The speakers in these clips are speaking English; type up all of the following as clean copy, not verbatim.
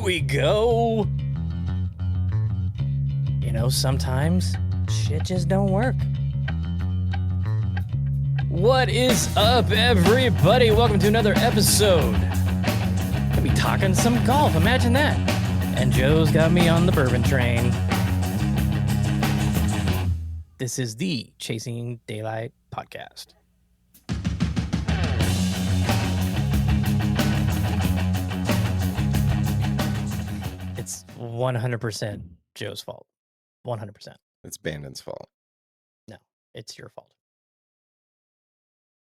we go. You know, sometimes shit just don't work. What is up, everybody? Welcome to another episode. Gonna be talking some golf. Imagine that. And Joe's got me on the bourbon train. This is the Chasing Daylight podcast. It's 100% Joe's fault. 100%. It's Bandon's fault. No, it's your fault.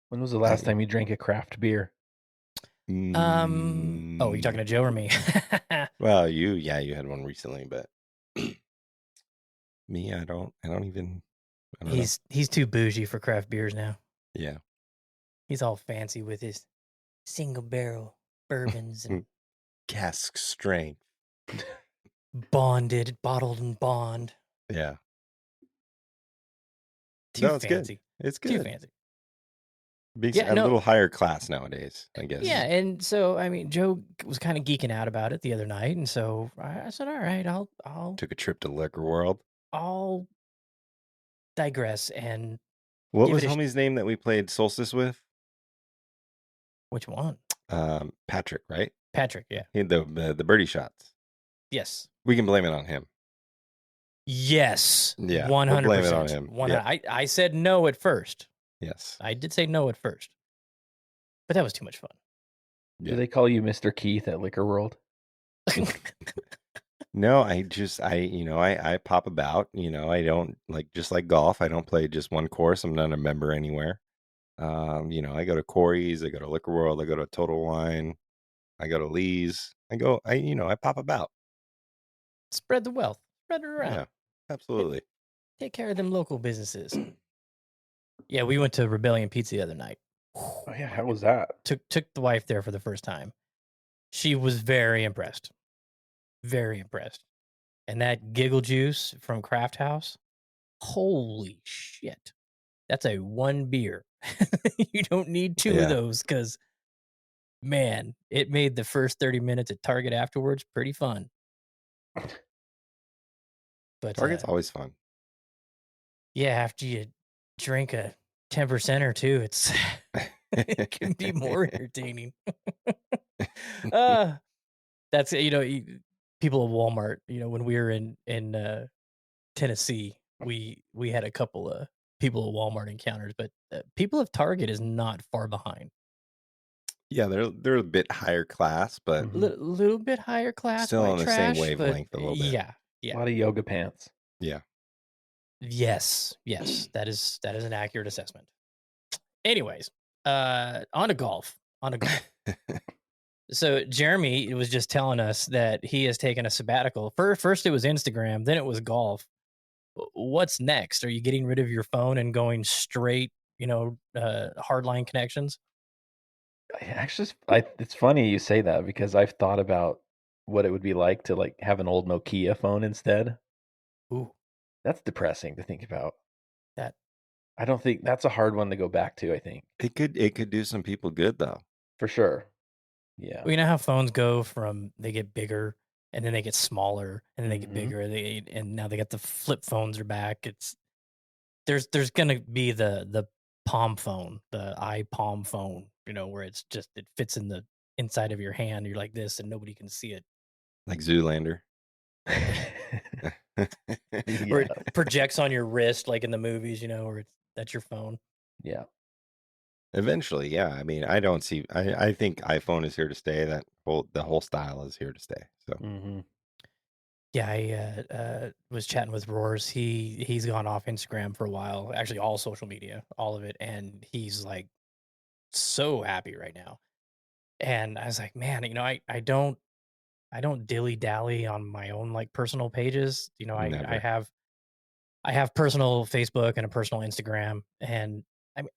When was the last time you drank a craft beer? Oh, you talking to Joe or me? Well, you had one recently, but me, I don't even. He's too bougie for craft beers now. Yeah. He's all fancy with his single barrel bourbons and cask strength. bottled and bond. Yeah. Too it's fancy. Good. It's good. Too fancy. A little higher class nowadays, I guess. Yeah, and so I mean, Joe was kind of geeking out about it the other night, and so I said, "All right, I'll took a trip to Liquor World. I'll digress and." What was homie's name that we played Solstice with? Which one? Patrick, right? Patrick, yeah. The birdie shots. Yes. We can blame it on him. Yes. Yeah. 100%. We'll blame it on him. Yeah. I said no at first. Yes. I did say no at first. But that was too much fun. Yeah. Do they call you Mr. Keith at Liquor World? No, I pop about, I don't just like golf. I don't play just one course. I'm not a member anywhere. I go to Corey's, I go to Liquor World, I go to Total Wine, I go to Lee's. I pop about. Spread the wealth. Spread it around. Yeah, absolutely. Take care of them local businesses. Yeah, we went to Rebellion Pizza the other night. Oh yeah, how was that? Took the wife there for the first time. She was very impressed. Very impressed. And that giggle juice from Craft House, holy shit. That's a one beer. You don't need two of those because, man, it made the first 30 minutes at Target afterwards pretty fun. But Target's always fun. Yeah, after you drink a 10% or two, it can be more entertaining. That's people at Walmart. When we were in Tennessee, we had a couple of people at Walmart encounters, but people of Target is not far behind. Yeah, they're a bit higher class, but little bit higher class. Still on the trash, same wavelength a little bit. Yeah. A lot of yoga pants. Yeah. Yes, that is an accurate assessment. Anyways, on to golf. So Jeremy was just telling us that he has taken a sabbatical. First it was Instagram, then it was golf. What's next? Are you getting rid of your phone and going straight, hardline connections? Actually, it's funny you say that because I've thought about what it would be like to have an old Nokia phone instead. Ooh, that's depressing to think about. That I don't think that's a hard one to go back to. I think it could do some people good though, for sure. Yeah, well, you know how phones go from they get bigger and then they get smaller and then they get bigger and now they got the flip phones are back. There's gonna be the palm phone, the iPalm phone, where it's just it fits in the inside of your hand. You're like this and nobody can see it. Like Zoolander. Or it projects on your wrist like in the movies, or that's your phone. Yeah. Eventually, yeah. I mean, I think iPhone is here to stay. The whole style is here to stay. So yeah, I was chatting with Roars. He's gone off Instagram for a while, actually all social media, all of it, and he's like so happy right now. And I was like, man, I don't dilly dally on my own personal pages. I have personal Facebook and a personal Instagram, and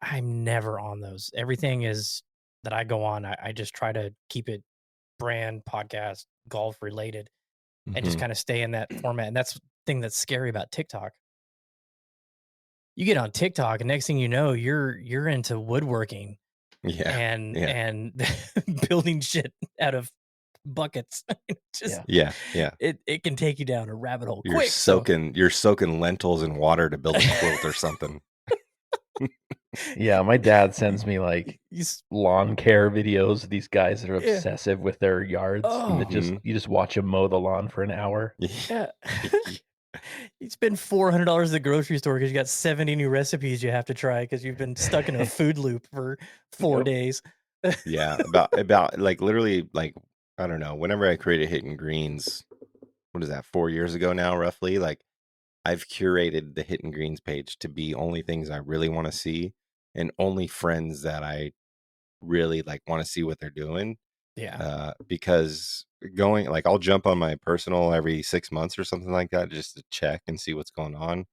I'm never on those. Everything is that I go on. I just try to keep it brand, podcast, golf related, and just kind of stay in that format. And that's the thing that's scary about TikTok. You get on TikTok, and next thing you know, you're into woodworking, and building shit out of buckets. Just Yeah. Yeah, yeah. it can take you down a rabbit hole quick. So You're soaking lentils in water to build a quilt or something. Yeah, my dad sends me, like, he's lawn care videos of these guys that are yeah. obsessive with their yards, and that Oh just Mhm. you just watch them mow the lawn for an hour. yeah. You spend $400 at the grocery store because you got 70 new recipes you have to try because you've been stuck in a food loop for 4 days. Yeah, like, literally, like, I don't know, whenever I created Hitting Greens, what is that, 4 years ago now, roughly? Like, I've curated the Hitting Greens page to be only things I really wanna see and only friends that I really, like, wanna see what they're doing, Yeah. because going like, I'll jump on my personal every 6 months or something like that just to check and see what's going on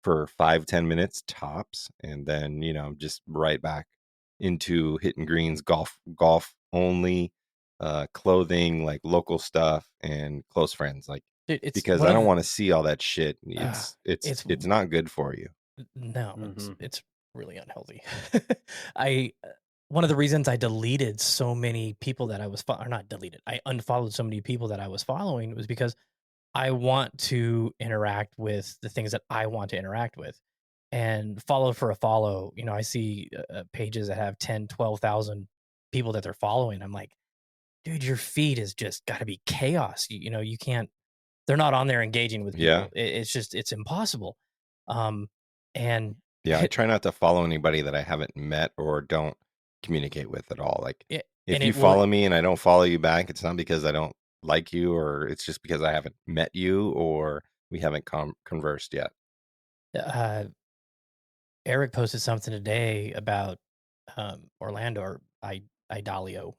for 5-10 minutes tops, and then just right back into hitting greens, golf only, clothing, like local stuff and close friends, like, Dude, it's because one I don't of want to see all that shit. uh, it's It's not good for you. no, Mhm. it's really unhealthy. I one of the reasons I deleted so many people that I was or not deleted, I unfollowed so many people that I was following was because I want to interact with the things that I want to interact with. And follow for a follow, I see pages that have 10, 12,000 people that they're following. I'm like, dude, your feed is just got to be chaos. You can't, they're not on there engaging with Yeah. people. It's just, it's impossible. Um, and Yeah, I try not to follow anybody that I haven't met or don't communicate with at all. Like, it, if and you it will, follow me and I don't follow you back, it's not because I don't like you, or it's just because I haven't met you or we haven't conversed yet. uh, Eric posted something today about Orlando or Idalio.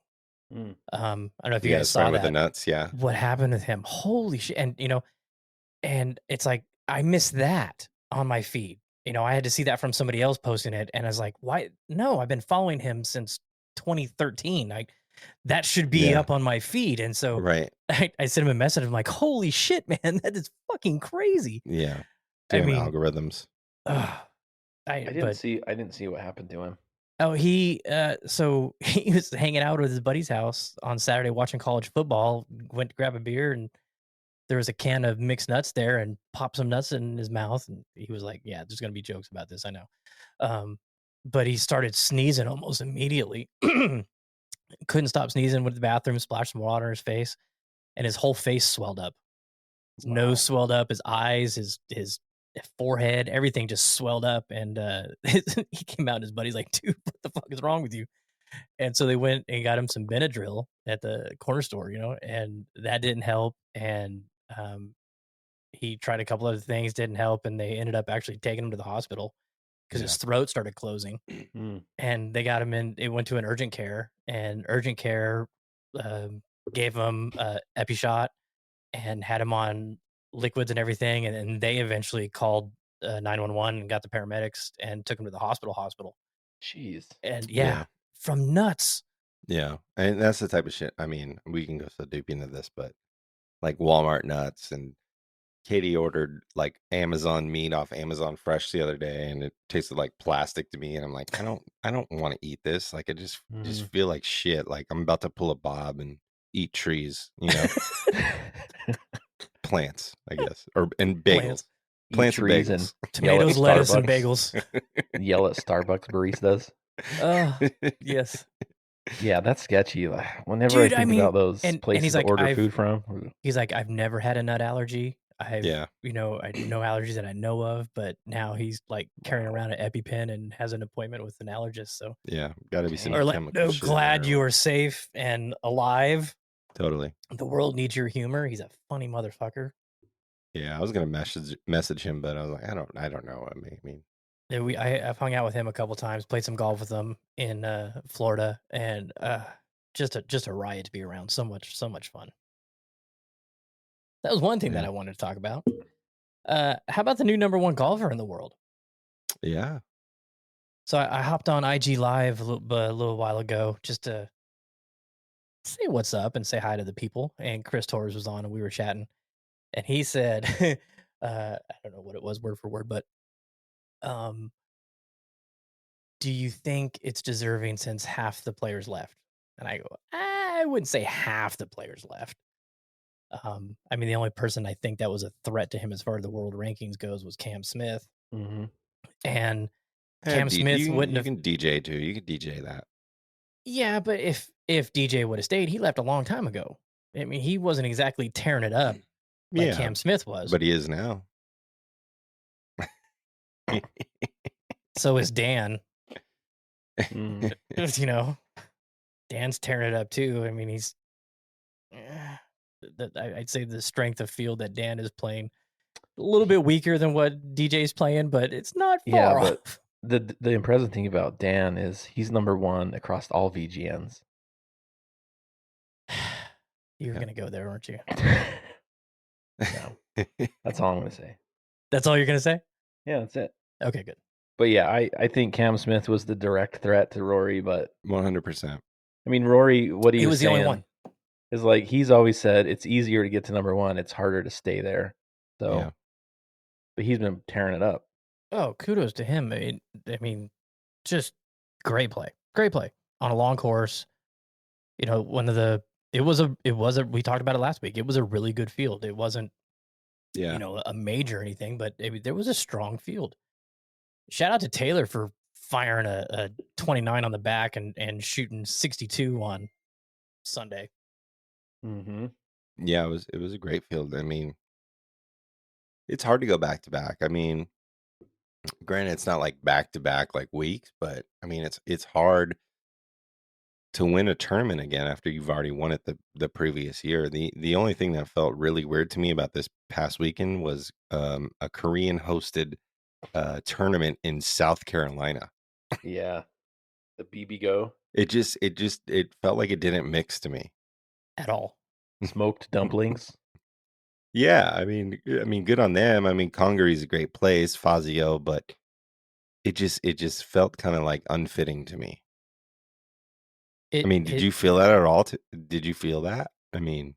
Mm. I don't know if you Yeah, guys his friend saw with the that. nuts. Yeah. What happened with him? Holy shit! And it's like I missed that on my feed. I had to see that from somebody else posting it, and I was like, "Why? No, I've been following him since 2013. That should be Yeah. up on my feed." And so Right. I sent him a message. I'm like, "Holy shit, man, that is fucking crazy." Yeah. I Damn mean, algorithms. ugh, but I didn't see what happened to him. oh, so he was hanging out at his buddy's house on Saturday watching college football. Went to grab a beer and there was a can of mixed nuts there and popped some nuts in his mouth, and he was like, "Yeah, there's gonna be jokes about this, I know." Um, but he started sneezing almost immediately. Couldn't stop sneezing, went to the bathroom, splashed some water in his face, and his whole face swelled up. His nose Wow. swelled up, his eyes, his forehead, everything just swelled up, and, he came out and his buddy's like, "Dude, what the fuck is wrong with you?" And so they went and got him some Benadryl at the corner store, and that didn't help, and, he tried a couple other things, didn't help, and they ended up actually taking him to the hospital because Yeah. his throat started closing, Mm. and they got him in. It went to an urgent care, and urgent care gave him a epi shot and had him on liquids and everything, and then they eventually called 911 and got the paramedics and took him to the hospital. Jeez. And yeah, Yeah. from nuts. Yeah. And that's the type of shit. I mean, we can go so deep into this, but like Walmart nuts, and Katie ordered like Amazon meat off Amazon Fresh the other day, and it tasted like plastic to me. And I'm like, I don't want to eat this. Like, I just Mhm. feel like shit. Like I'm about to pull a Bob and eat trees, plants, I guess, and bagels, Plants, Eat plants and trees and bagels. yell at tomatoes, lettuce, and Starbucks. bagels. Yell at Starbucks baristas. Yes. Yeah, that's sketchy. Whenever I Dude, I think mean, about those and places to order food from, he's like, "I've never had a nut allergy. Yeah. I no allergies that I know of," but now he's, like, carrying wow. around an EpiPen and has an appointment with an allergist, so Yeah. Got to be some Dang. chemical Orlando, shit in glad there. you Or are safe and alive. totally. The world needs your humor. He's a funny motherfucker. Yeah. I was gonna message him, but I was like, I don't know. I mean, Yeah, I've hung out with him a couple times, played some golf with him in, Florida, and, just a riot to be around. So much fun. That was one thing that yeah. I wanted to talk about. How about the new number 1 golfer in the world? Yeah. So I hopped on IG Live a little while ago just to say what's up and say hi to the people. And Chris Torres was on, and we were chatting, and he said, I don't know what it was word for word, but um, "Do you think it's deserving since half the players left?" And I go, I wouldn't say half the players left. I mean, the only person I think that was a threat to him as far as the world rankings goes was Cam Smith. Mm-hmm. And Cam Smith wouldn't you have. can DJ too. You can DJ that. Yeah, but if DJ would have stayed, he left a long time ago. I mean, he wasn't exactly tearing it up like Cam Smith was. But he is now. So is Dan. Mm. You know, Dan's tearing it up too. I mean, he's. I'd say the strength of field that Dan is playing a little bit weaker than what DJ's playing, but it's not far off. But the impressive thing about Dan is he's number 1 across all VGNs. You were going to go there, weren't you? No. That's all I'm going to say. That's all you're going to say? Yeah, that's it. Okay, good. But yeah, I think Cam Smith was the direct threat to Rory, but 100%. I mean, Rory, what he was the only one. Is like he's always said it's easier to get to number 1. It's harder to stay there. So, Yeah. But he's been tearing it up. Oh, kudos to him. I mean, just great play on a long course. You know, we talked about it last week. It was a really good field. It wasn't, you know, a major or anything, but there was a strong field. Shout out to Taylor for firing a 29 on the back and shooting 62 on Sunday. Mm-hmm. Yeah, it was a great field. I mean, it's hard to go back to back. I mean, granted, it's not like back to back like weeks, but I mean, it's hard to win a tournament again after you've already won it the previous year. The only thing that felt really weird to me about this past weekend was a Korean hosted tournament in South Carolina. Yeah, the BB Go. It felt like it didn't mix to me at all. Smoked dumplings. Yeah, I mean, good on them. I mean, Congary's a great place, Fazio, but it just felt kind of like unfitting to me. Did you feel that at all? Did you feel that? I mean,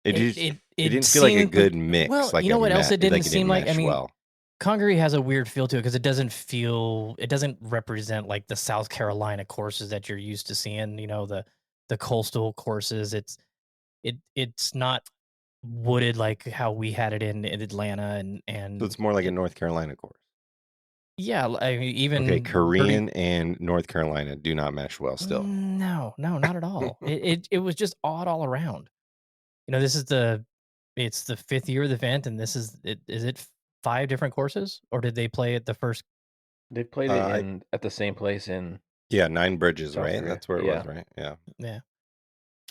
it didn't feel like a good mix. Well, like you know what else it didn't seem like? I mean, well. Congaree has a weird feel to it because it doesn't represent like the South Carolina courses that you're used to seeing. You know, the coastal courses. It's not wooded like how we had it in Atlanta and So it's more like a North Carolina course. Yeah, I mean, even okay, Korean and North Carolina do not mesh well still. No, not at all. It was just odd all around. You know, it's the 5th year of the event, and this is it. Is it 5 different courses, or did they play at the first? They played it at the same place in. Yeah, Nine Bridges, South right? Korea. That's where it was, right? Yeah. Yeah.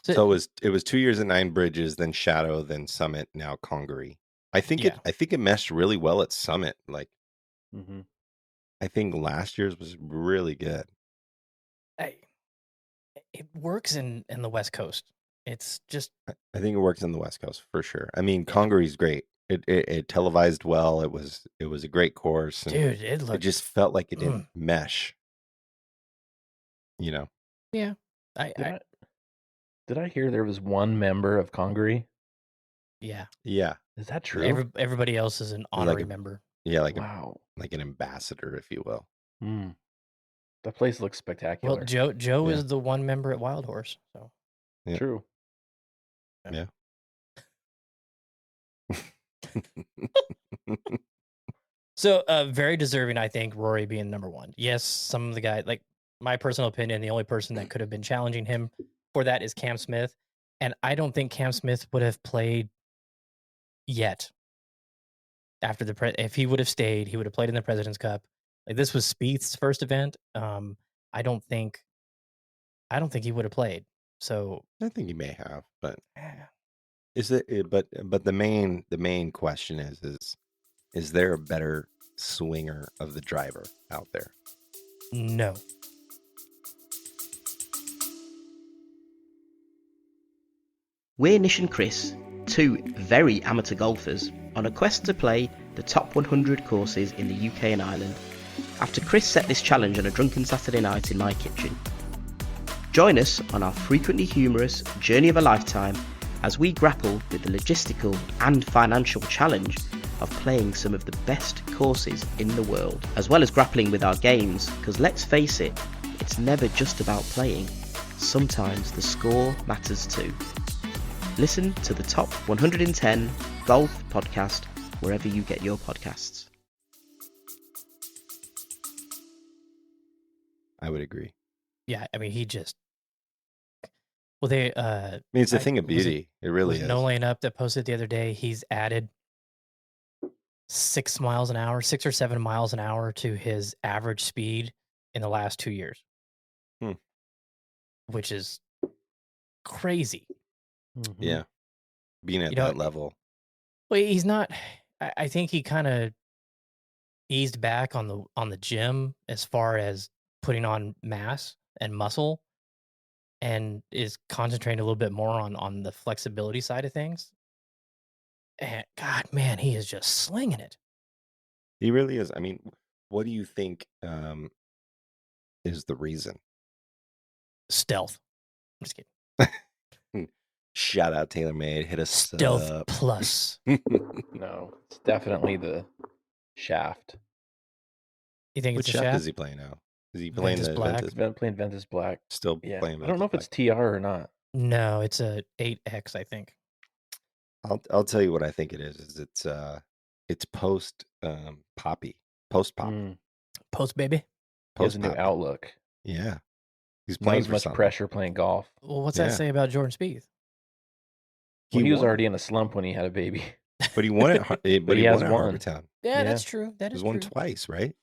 So it was 2 years at Nine Bridges, then Shadow, then Summit, now Congaree. I think it meshed really well at Summit. Like, I think last year's was really good. It works in the West Coast. It's just. I think it works in the West Coast for sure. I mean, Congaree's great. It televised well. It was a great course. And dude, it just felt like it didn't mesh. You know. Yeah. Did I hear there was one member of Congaree? Yeah. Yeah. Is that true? Everybody else is an honorary member. Yeah, like wow. Like an ambassador, if you will. That place looks spectacular. Well, Joe is the one member at Wild Horse. So true. Yeah. So very deserving, I think, Rory being number 1. Yes, some of the guys, like my personal opinion, the only person that could have been challenging him for that is Cam Smith. And I don't think Cam Smith would have played yet. After if he would have stayed, he would have played in the President's Cup. Like this was Spieth's first event. I don't think he would have played. So I think he may have, but is it? But the main question is there a better swinger of the driver out there? No. We're Nish and Chris, 2 very amateur golfers on a quest to play the top 100 courses in the UK and Ireland, after Chris set this challenge on a drunken Saturday night in my kitchen. Join us on our frequently humorous journey of a lifetime as we grapple with the logistical and financial challenge of playing some of the best courses in the world, as well as grappling with our games, because let's face it, it's never just about playing, sometimes the score matters too. Listen to the Top 110 Golf Podcast wherever you get your podcasts. I would agree. Yeah, I mean, he just. Well, they. I mean, it's a thing of beauty. It really was is. No Laying Up that posted the other day. He's added 6 or 7 miles an hour to his average speed in the last 2 years, which is crazy. Mm-hmm. Yeah, being at that level. Well, he's not. I think he kind of eased back on the gym as far as putting on mass and muscle, and is concentrating a little bit more on the flexibility side of things. And God, man, he is just slinging it. He really is. I mean, what do you think is the reason? Stealth. I'm just kidding. Shout out TaylorMade. Hit us Stealth up. Plus. No, it's definitely the shaft. You think Which it's a shaft shaft? is he playing now? Is he playing Ventus the Black? Ventus? Playing Ventus Black. Still Yeah, playing I don't know if Ventus it's TR or not. No, it's a 8X, I think. I'll tell you what I think it is it's post poppy. Post pop. Post baby. He has a new Post-poppy. outlook. Yeah. He's Not playing as for much something. pressure playing golf. Well, what's that say about Jordan Spieth? Well, he was won. already in a slump when he had a baby. But he won it. But he has won at won. Harbortown. Yeah, that's true. That is He's won true. twice, right?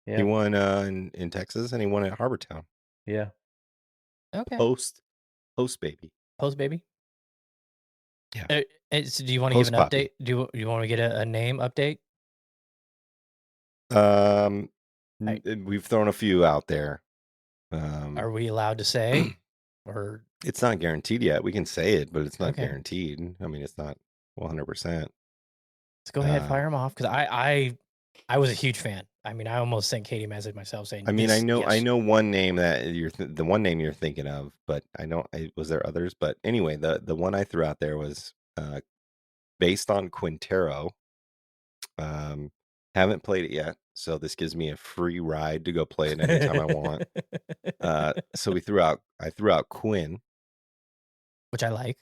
Yeah. He won in Texas, and he won at Harbortown. Yeah. Okay. Post baby. Post baby. Yeah. So do you want to give an update? Do you want to get a name update? We've thrown a few out there. Are we allowed to say? Or it's not guaranteed yet. We can say it, but it's not Okay. guaranteed. I mean, it's not 100%. Let's go ahead, fire them off, because I was a huge fan. I mean, I almost sent Katie a message myself saying. I mean, I know yes. one name that the one name you're thinking of, but was there others? But anyway, the one I threw out there was based on Quintero. Haven't played it yet, so this gives me a free ride to go play it anytime I want. So I threw out Quinn, which I like.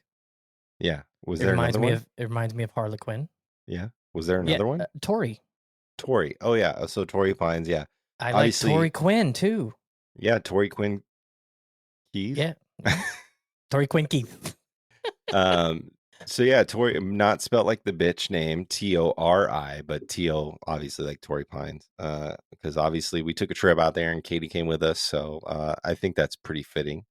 Yeah. Was there another one? It reminds me of Harlequin. Yeah. Was there another one? Tory. Oh yeah. So Tory Pines. Yeah. I like Tory Quinn too. Yeah, Tory Quinn Keith. Yeah. Tory Quinn Keith. So yeah, Tory, not spelled like the bitch name, Tori, but T-O, obviously like Tory Pines. Because obviously we took a trip out there and Katie came with us, so I think that's pretty fitting.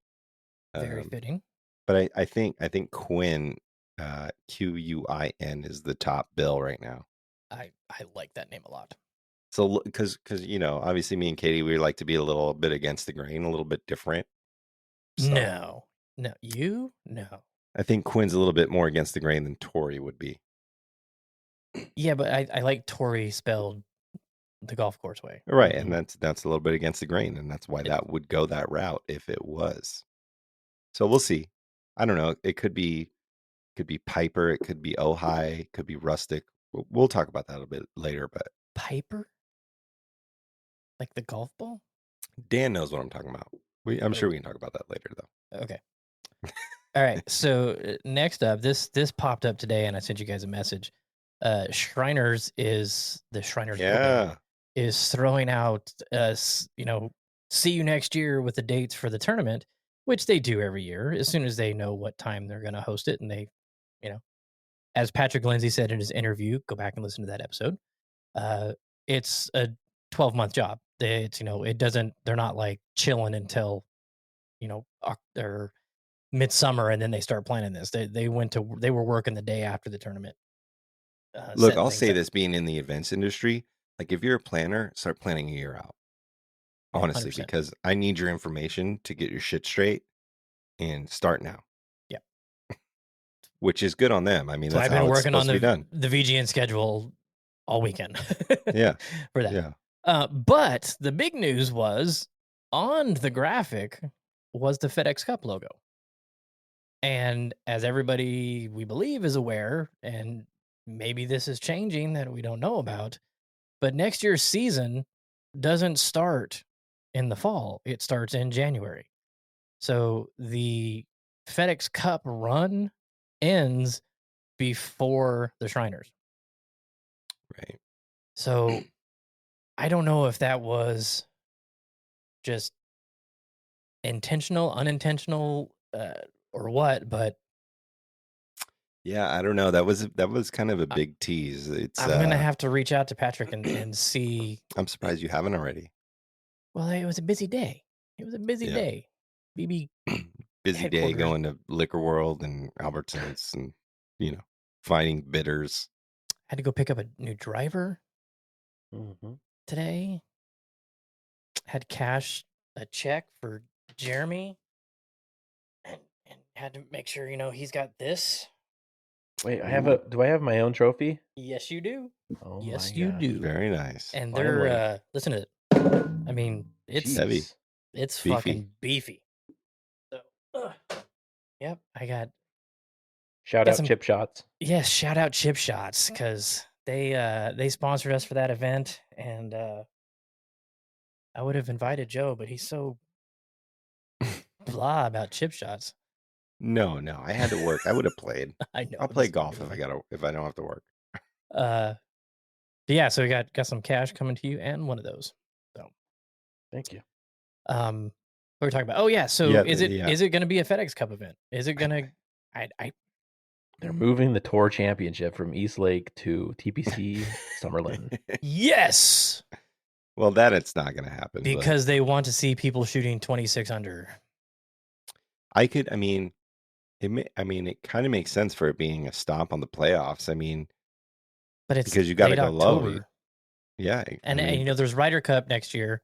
Very fitting. But I think Quinn, Quin, is the top bill right now. I like that name a lot. So because obviously me and Katie, we like to be a little bit against the grain, a little bit different. So. No, I think Quinn's a little bit more against the grain than Tory would be. Yeah, but I like Tory spelled the golf course way. Right, and that's a little bit against the grain, and that's why that would go that route if it was. So we'll see. I don't know. It could be Piper, it could be Ojai, it could be Rustic. We'll talk about that a bit later, but Piper? Like the golf ball? Dan knows what I'm talking about. I'm sure we can talk about that later though. Okay. All right. So next up, this popped up today, and I sent you guys a message. Shriners is throwing out see you next year with the dates for the tournament, which they do every year as soon as they know what time they're going to host it. And they, as Patrick Lindsay said in his interview, go back and listen to that episode. It's a 12-month job. They're not like chilling until, or midsummer and then they start planning this. They were working the day after the tournament. Look, I'll say this, being in the events industry, like if you're a planner, start planning a year out. Honestly, 100%. Because I need your information to get your shit straight and start now. Yeah. Which is good on them. I mean, so that's I've been working on the VGN schedule all weekend. Yeah. For that. Yeah. But the big news was on the graphic was the FedEx Cup logo. And as everybody we believe is aware, and maybe this is changing that we don't know about, but next year's season doesn't start in the fall. It starts in January. So the FedEx Cup run ends before the Shriners. Right. So I don't know if that was just intentional, unintentional, or what, but Yeah, I don't know. That was kind of a big tease. It's I'm gonna have to reach out to Patrick and see. I'm surprised you haven't already. Well, it was a busy day. It was a busy Yeah. day. BB Busy day headquarters. going to Liquor World and Albertsons and finding bidders. Had to go pick up a new driver Mm-hmm. today. Had cash a check for Jeremy, and had to make sure he's got this. Wait, Ooh. do I have my own trophy? Yes, you do. Oh Yes, my you gosh. do. Very nice. And Finally. they're listen to it. I mean, it's Heavy. Jeez. it's Beefy. fucking beefy. So, yep, I got Shout got out some Chip Shots. yes. Shout out Chip Shots because they sponsored us for that event, and I would have invited Joe, but he's so blah about Chip Shots. No, I had to work. I would have played. I know. I'll I'm play just golf goofing. if I don't have to work. Yeah, so we got some cash coming to you and one of those. So Thank you. what we're talking about. Oh yeah, so Yeah, is yeah. it going to be a FedEx Cup event? Is it going to They're moving the tour championship from East Lake to TPC Summerlin. Yes. Well, that it's not going to happen Because they want to see people shooting 26 under. I mean, it kind of makes sense for it being a stop on the playoffs. I mean, But it's because you got to late go low. October. Yeah, And there's Ryder Cup next year.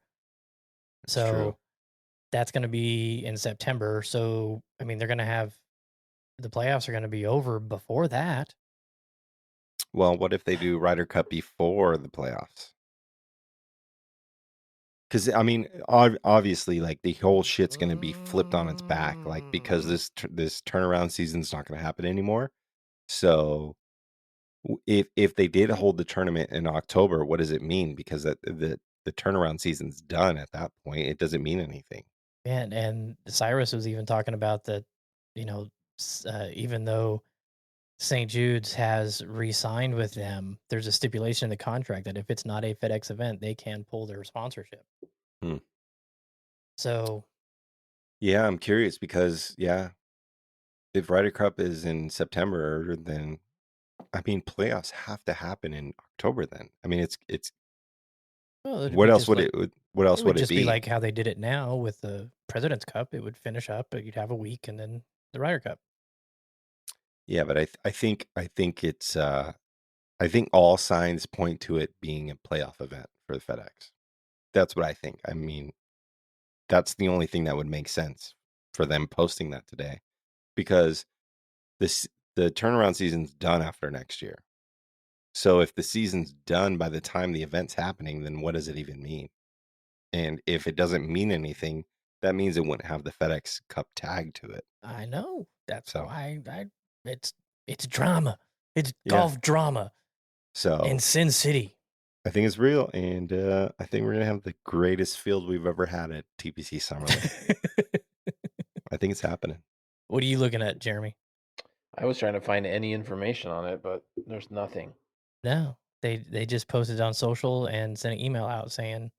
That's So true. that's going to be in September. So I mean, they're going to have the playoffs are going to be over before that. Well, what if they do Ryder Cup before the playoffs? Because I mean, obviously, like the whole shit's going to be flipped on its back, like because this turnaround season's not going to happen anymore. So, if they did hold the tournament in October, what does it mean? Because the turnaround season's done at that point. It doesn't mean anything. And Cyrus was even talking about that, even though St. Jude's has re-signed with them, there's a stipulation in the contract that if it's not a FedEx event, they can pull their sponsorship. Hmm. So Yeah, I'm curious because if Ryder Cup is in September, then I mean playoffs have to happen in October. Then I mean it's well, it'd what be else just would like what else it would would it just be be? like how they did it now with the President's Cup. It would finish up, but you'd have a week and then the Ryder Cup. Yeah, but I think it's I think all signs point to it being a playoff event for the FedEx. That's what I think. I mean, that's the only thing that would make sense for them posting that today, because the turnaround season's done after next year. So if the season's done by the time the event's happening, then what does it even mean? And if it doesn't mean anything, that means it wouldn't have the FedEx Cup tag to it. I know. That's So why it's drama. It's yeah, golf drama so in Sin City. I think it's real, and I think we're gonna have the greatest field we've ever had at TPC Summerlin. I think it's happening. What are you looking at, Jeremy? I was trying to find any information on it, but there's nothing. No, they just posted on social and sent an email out saying,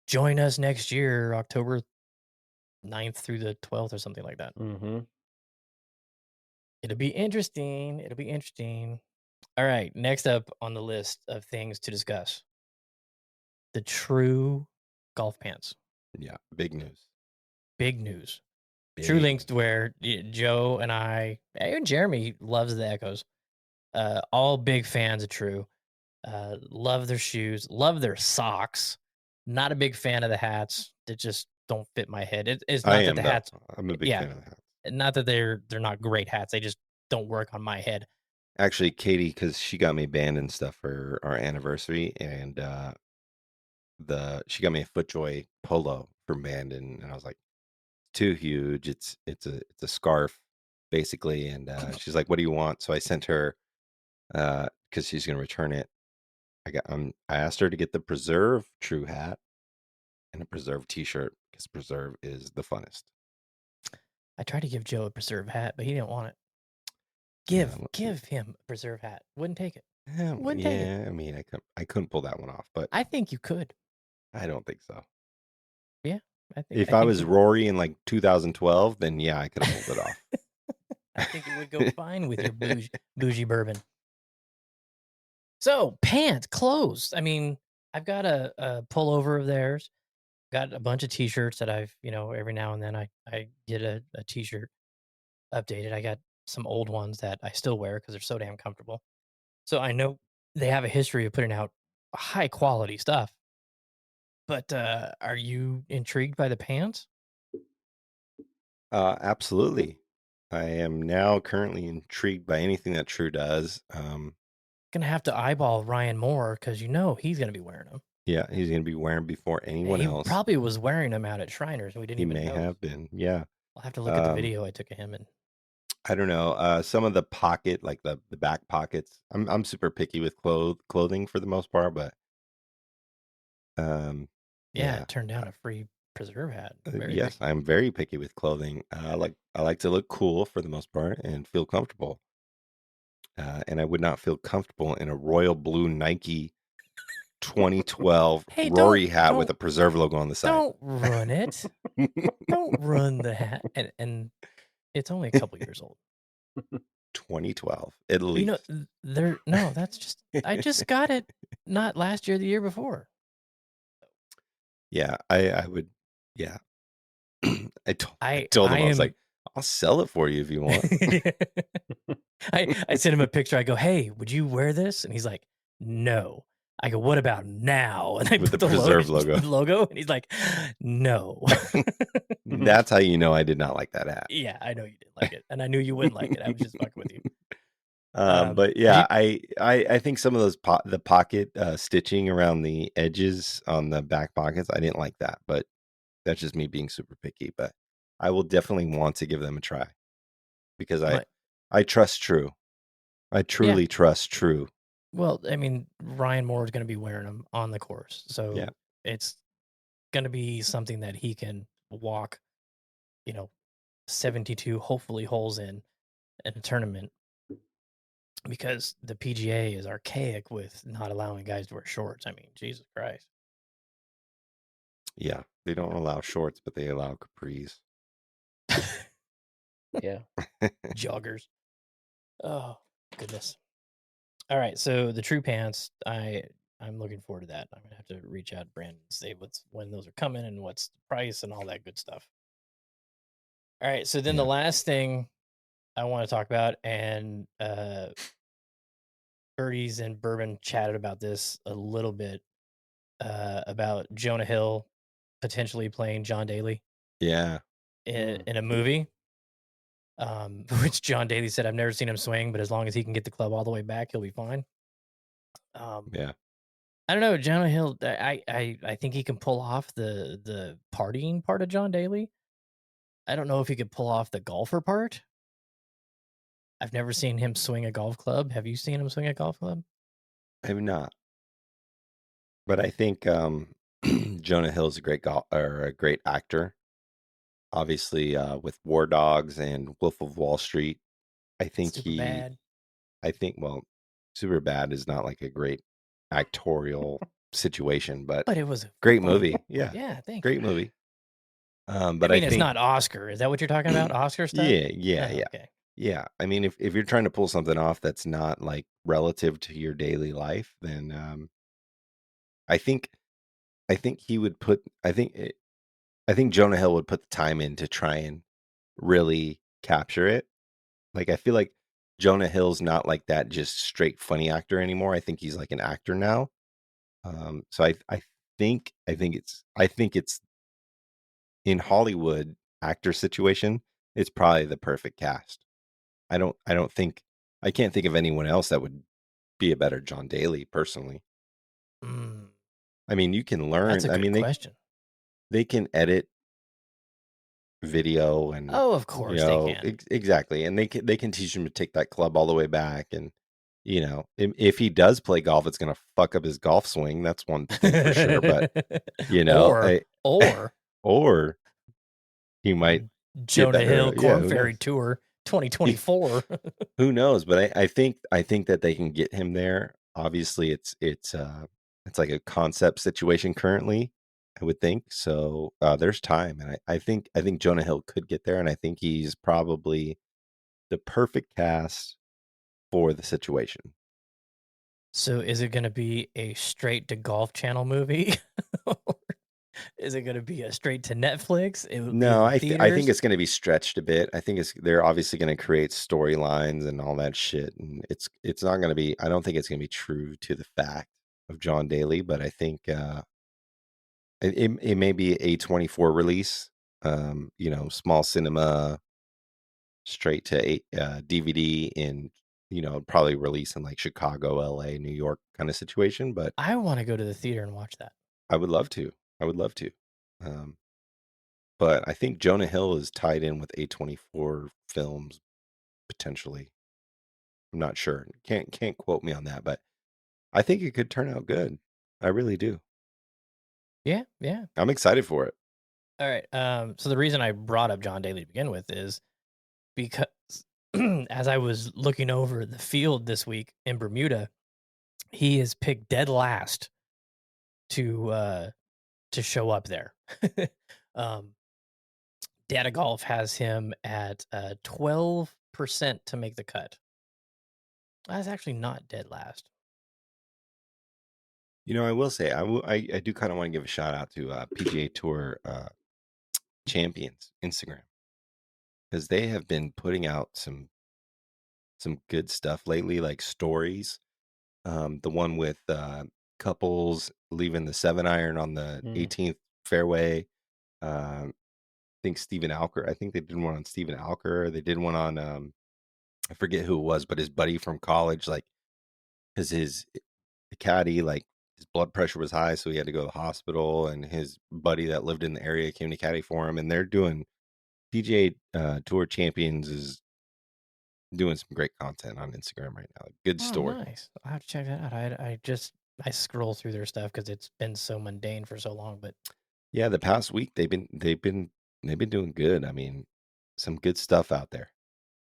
"Join us next year, October 9th through the 12th or something like that." Mm-hmm. It'll be interesting. It'll be interesting. All right, next up on the list of things to discuss: the true golf pants. Yeah, big news. Big news. True Big. Linkswear. Joe and I, even Jeremy loves the Echoes. All big fans of True. Love their shoes. Love their socks. Not a big fan of the hats. They just don't fit my head. It's I not that am the though. hats. I'm a big Yeah, fan of that. not that they're not great hats. They just don't work on my head. Actually, Katie, because she got me band and stuff for our anniversary, and she got me a FootJoy polo for band, and I was like, too huge. It's a scarf basically, and she's like, "What do you want?" So I sent her because she's gonna return it. I asked her to get the Preserve True hat and a Preserve T-shirt because Preserve is the funnest. I tried to give Joe a preserve hat, but he didn't want it. Yeah, Give him a preserve hat. Wouldn't take it. yeah, Wouldn't take it. I mean, I couldn't pull that one off, but I think you could. I don't think so. Yeah, I If I think was you, Rory in like 2012, then yeah, I could have pulled it off. I think it would go fine with your bougie bourbon. So pants, clothes. I mean, I've got a pullover of theirs. Got a bunch of T-shirts that I've, every now and then I get a T-shirt updated. I got some old ones that I still wear because they're so damn comfortable. So I know they have a history of putting out high quality stuff. But are you intrigued by the pants? Absolutely. I am now currently intrigued by anything that True does. Gonna have to eyeball Ryan Moore because he's gonna be wearing them. Yeah, he's going to be wearing before anyone He else. probably was wearing them out at Shriners and we didn't He even may know. have been. Yeah. I'll have to look at the video I took of him and. I don't know. Some of the pocket, like the back pockets. I'm super picky with clothing for the most part, but Yeah, it turned down a free preserve hat. Very yes, picky. I'm very picky with clothing. I like to look cool for the most part and feel comfortable. And I would not feel comfortable in a royal blue Nike 2012 Hey, Rory hat with a preserve logo on the side. Don't ruin it. Don't ruin the hat. And it's only a couple years old. 2012, at least. No, that's just I just got it not last year, the year before. Yeah, I would. Yeah, I told him I was like, I'll sell it for you if you want. I sent him a picture. I go, hey, would you wear this? And he's like, no. I go, what about now? And I With put the preserve logo. And he's like, no. That's how you know I did not like that hat. Yeah, I know you didn't like it, and I knew you wouldn't like it. I was just fucking with you. But yeah, I think some of those the pocket stitching around the edges on the back pockets, I didn't like that, but that's just me being super picky. But I will definitely want to give them a try because I trust True. I truly trust True. Well, I mean, Ryan Moore is going to be wearing them on the course, so it's going to be something that he can walk, 72 hopefully holes in a tournament, because the PGA is archaic with not allowing guys to wear shorts. I mean, Jesus Christ. Yeah, they don't allow shorts, but they allow capris. Yeah. Joggers. Oh, goodness. All right, so the True Pants, I'm looking forward to that. I'm gonna have to reach out to Brandon and say when those are coming and what's the price and all that good stuff. All right, so then the last thing I want to talk about, and Birdies and Bourbon chatted about this a little bit, about Jonah Hill potentially playing John Daly. Yeah. In a movie. Which John Daly said, I've never seen him swing, but as long as he can get the club all the way back, he'll be fine. Yeah. I don't know, Jonah Hill. I think he can pull off the partying part of John Daly. I don't know if he could pull off the golfer part. I've never seen him swing a golf club. Have you seen him swing a golf club? I have not. But I think Jonah Hill is a great actor. Obviously, with War Dogs and Wolf of Wall Street, I think Superbad. Superbad is not like a great actorial situation, but it was a great movie. Yeah, yeah, great movie. But I mean, it's not Oscar. Is that what you're talking about? Oscar stuff? Yeah. Okay. Yeah. I mean, if you're trying to pull something off that's not like relative to your daily life, then I think he would put. I think Jonah Hill would put the time in to try and really capture it. Like, I feel like Jonah Hill's not like that just straight funny actor anymore. I think he's like an actor now. So I think it's in Hollywood actor situation, it's probably the perfect cast. I can't think of anyone else that would be a better John Daly personally. I mean, you can learn. That's a good question. They can edit video and of course they can. Exactly, and they can teach him to take that club all the way back, and if he does play golf, it's gonna fuck up his golf swing. That's one thing for sure. But or or or he might Jonah Hill Yeah, Corn who Ferry knows? Tour 2024. Who knows? But I think that they can get him there. Obviously, it's like a concept situation currently. I would think so. There's time, and I think Jonah Hill could get there, and I think he's probably the perfect cast for the situation. So is it going to be a straight to Golf Channel movie? Or is it going to be a straight to Netflix? It would be in No, the I think theaters. it's going to be stretched a bit. I think they're obviously going to create storylines and all that shit, and it's not going to be. I don't think it's going to be true to the fact of John Daly, but I think it may be A24 release. Small cinema, straight to DVD in probably release in like Chicago, LA, New York kind of situation. But I want to go to the theater and watch that. I would love to. I would love to. Um, but I think Jonah Hill is tied in with A24 films potentially. I'm not sure. Can't quote me on that, but I think it could turn out good. I really do. Yeah, yeah. I'm excited for it. All right. So the reason I brought up John Daly to begin with is because as I was looking over the field this week in Bermuda, he is picked dead last to show up there. um, Data Golf has him at 12% to make the cut. That's actually not dead last. I will say I do kind of want to give a shout out to PGA Tour Champions Instagram, because they have been putting out some good stuff lately, like stories. The one with couples leaving the 7-iron on the 18th fairway. I think Stephen Alker. I think they did one on Stephen Alker. They did one on I forget who it was, but his buddy from college, like, because the caddy, like, his blood pressure was high, so he had to go to the hospital, and his buddy that lived in the area came to caddy for him, and they're doing PGA Tour Champions is doing some great content on Instagram right now. Good Oh, story. nice. I'll have to check that out. I scroll through their stuff because it's been so mundane for so long. But Yeah, the past week they've been doing good. I mean, some good stuff out there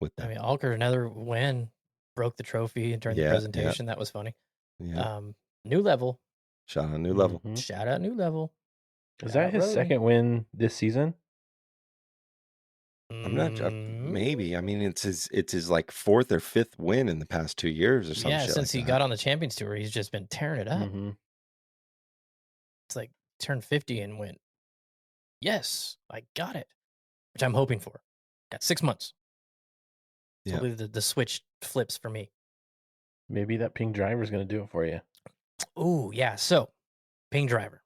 with I them. mean, Alker, another win, broke the trophy during the Yeah, presentation. That was funny. yeah. New level. Shot on a new level. Shout out new level. Is Shout that out his Rory. second win this season? I'm not maybe. I mean, it's his like fourth or fifth win in the past 2 years or some Yeah, shit since like he that. got on the Champions Tour, he's just been tearing it up. Mm-hmm. It's like turned 50 and went, yes, I got it, which I'm hoping for. Got 6 months. So Yeah. the switch flips for me. Maybe that ping driver is going to do it for you. Oh, yeah. So, Ping driver.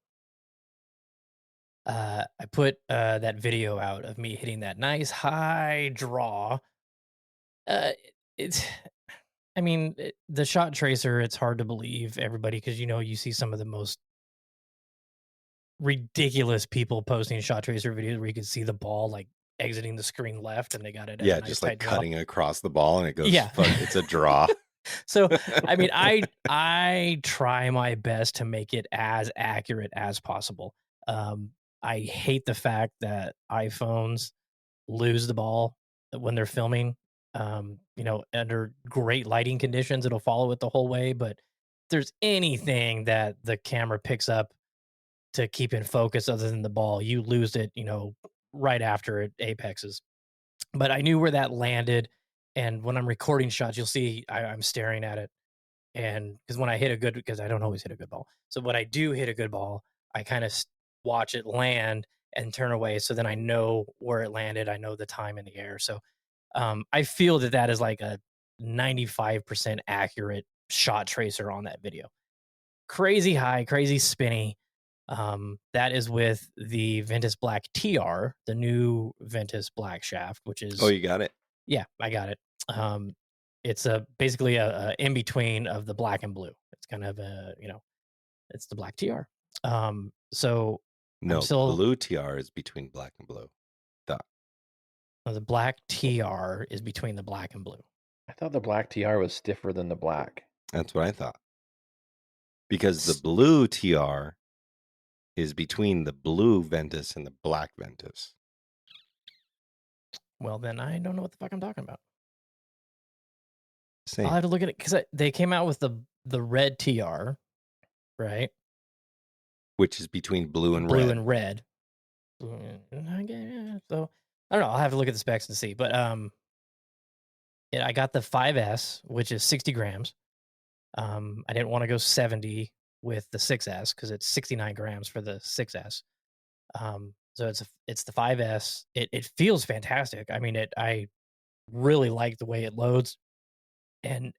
I put that video out of me hitting that nice high draw. It's, I mean, the shot tracer, it's hard to believe everybody because, you see some of the most ridiculous people posting shot tracer videos where you can see the ball like exiting the screen left and they got it as a nice just tight like draw. cutting across the ball and it goes, Yeah. it's a draw. So, I mean, I try my best to make it as accurate as possible. I hate the fact that iPhones lose the ball when they're filming. Under great lighting conditions, it'll follow it the whole way. But if there's anything that the camera picks up to keep in focus other than the ball, you lose it, right after it apexes. But I knew where that landed. And when I'm recording shots, you'll see I'm staring at it. And because when I hit because I don't always hit a good ball. So when I do hit a good ball, I kind of watch it land and turn away. So then I know where it landed. I know the time in the air. So I feel that is like a 95% accurate shot tracer on that video. Crazy high, crazy spinny. That is with the Ventus Black TR, the new Ventus Black shaft, which is... Oh, you got it? Yeah, I got it. It's basically a in between of the black and blue. It's kind of it's the black TR. So no, still, blue TR is between black and blue. The black TR is between the black and blue. I thought the black TR was stiffer than the black. That's what I thought. Because the blue TR is between the blue Ventus and the black Ventus. Well, then I don't know what the fuck I'm talking about. I'll Same. have to look at it because they came out with the red TR, right? Which is between blue and Blue red. and red. So I don't know. I'll have to look at the specs and see. But yeah, I got the 5S, which is 60 grams. I didn't want to go 70 with the 6S because it's 69 grams for the 6S. So it's the 5S. It feels fantastic. I mean, I really like the way it loads, and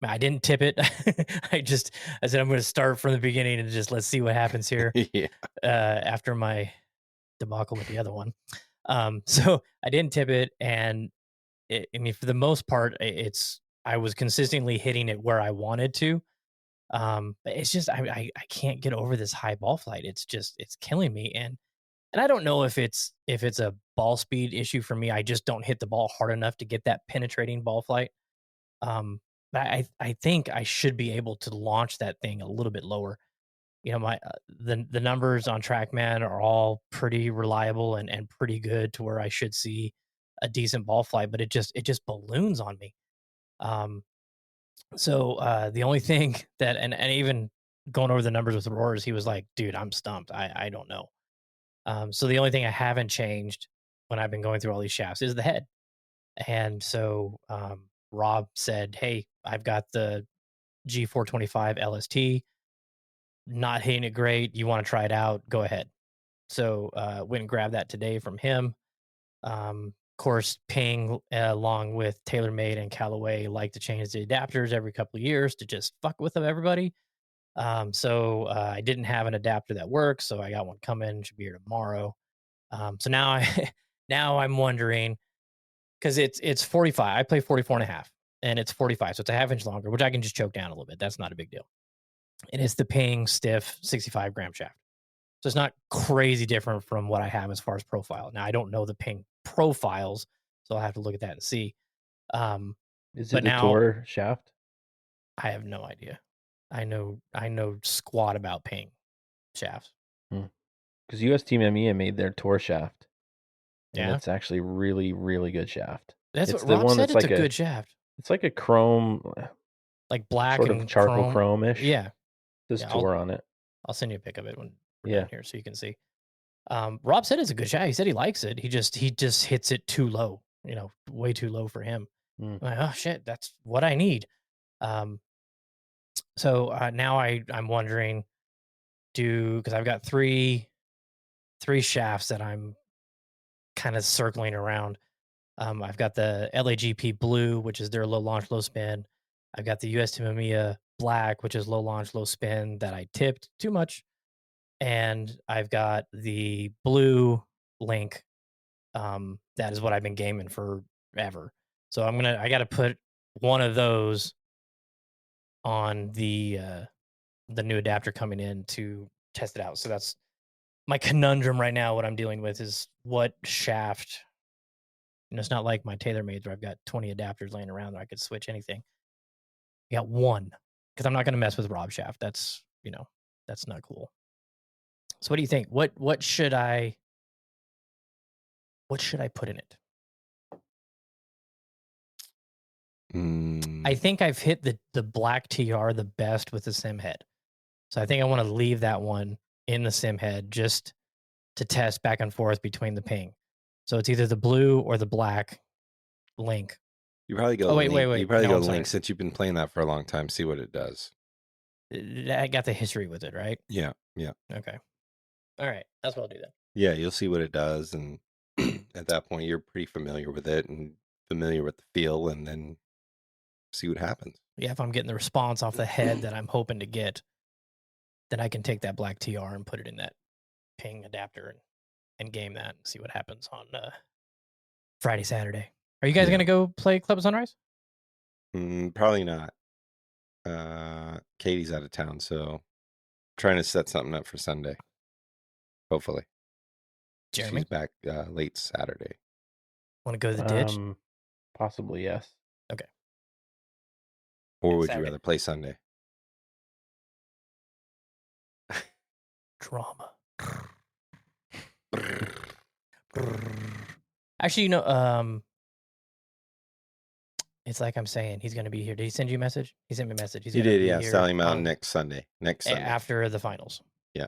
I didn't tip it. I said I'm going to start from the beginning and just let's see what happens here. Yeah. After my debacle with the other one, so I didn't tip it, and I mean, for the most part, I was consistently hitting it where I wanted to. But it's just I can't get over this high ball flight. It's killing me, and I don't know if it's a ball speed issue for me. I just don't hit the ball hard enough to get that penetrating ball flight. But I think I should be able to launch that thing a little bit lower. You know, my the numbers on TrackMan are all pretty reliable and pretty good to where I should see a decent ball flight, but it just balloons on me. Um, so the only thing that and even going over the numbers with Roars, he was like, "Dude, I'm stumped. I don't know." So the only thing I haven't changed when I've been going through all these shafts is the head. And so Rob said, "Hey, I've got the G425 LST. Not hitting it great. You want to try it out? Go ahead." So went and grabbed that today from him. Of course, Ping, along with TaylorMade and Callaway, like to change the adapters every couple of years to just fuck with them, everybody. So I didn't have an adapter that works, so I got one coming. Should be here tomorrow. So now now I'm wondering because it's 45. I play 44 and a half, and it's 45, so it's a half inch longer, which I can just choke down a little bit. That's not a big deal. And it's the Ping stiff 65 gram shaft. So it's not crazy different from what I have as far as profile. Now I don't know the Ping profiles, so I'll have to look at that and see. Um, Is but it the now Tour shaft? I have no idea. I know squat about Ping shafts. Because US Team EMEA made their Tour shaft, and Yeah, it's actually really, really good shaft. that's It's what the Rob one said. that's It's a like good shaft, it's like a chrome, like black sort of and charcoal chrome. chrome-ish. Yeah, There's yeah. Tour on it. I'll send you a pic of it when we're done Yeah. here, so you can see. Rob said it's a good shot. He said he likes it. He just hits it too low. You know, way too low for him. Mm. I'm like, oh shit, that's what I need. Um, so now I'm wondering, because I've got three shafts that I'm kind of circling around. I've got the LAGP blue, which is their low launch, low spin. I've got the US Tamiya black, which is low launch, low spin that I tipped too much. And I've got the blue link. That is what I've been gaming forever. So I got to put one of those on the new adapter coming in to test it out. So that's my conundrum right now. What I'm dealing with is what shaft. You know, it's not like my TaylorMades where I've got 20 adapters laying around that I could switch anything. I got one because I'm not going to mess with Rob shaft. That's not cool. So what do you think? What should I put in it? I think I've hit the black TR the best with the sim head. So I think I want to leave that one in the sim head just to test back and forth between the Ping. So it's either the blue or the black link. You probably go Oh, wait, link. wait, wait. You probably No, go I'm sorry. link since you've been playing that for a long time. See what it does. I got the history with it, right? Yeah. Okay. All right. That's what I'll do then. Yeah, you'll see what it does, and at that point, you're pretty familiar with it and familiar with the feel, and then see what happens. Yeah, if I'm getting the response off the head that I'm hoping to get, then I can take that black TR and put it in that Ping adapter and game that and see what happens on Friday, Saturday. Are you guys Yeah. going to go play Club Sunrise? Probably not. Katie's out of town, so trying to set something up for Sunday. Hopefully. Jeremy? She's back late Saturday. Want to go to the ditch? Possibly, yes. Okay. Or Yeah, would Saturday. you rather play Sunday? Drama. Actually, it's like I'm saying, he's going to be here. Did he send you a message? He sent me a message. He's He going to did, be yeah. here Stallion Mountain next Sunday. after the finals. Yeah.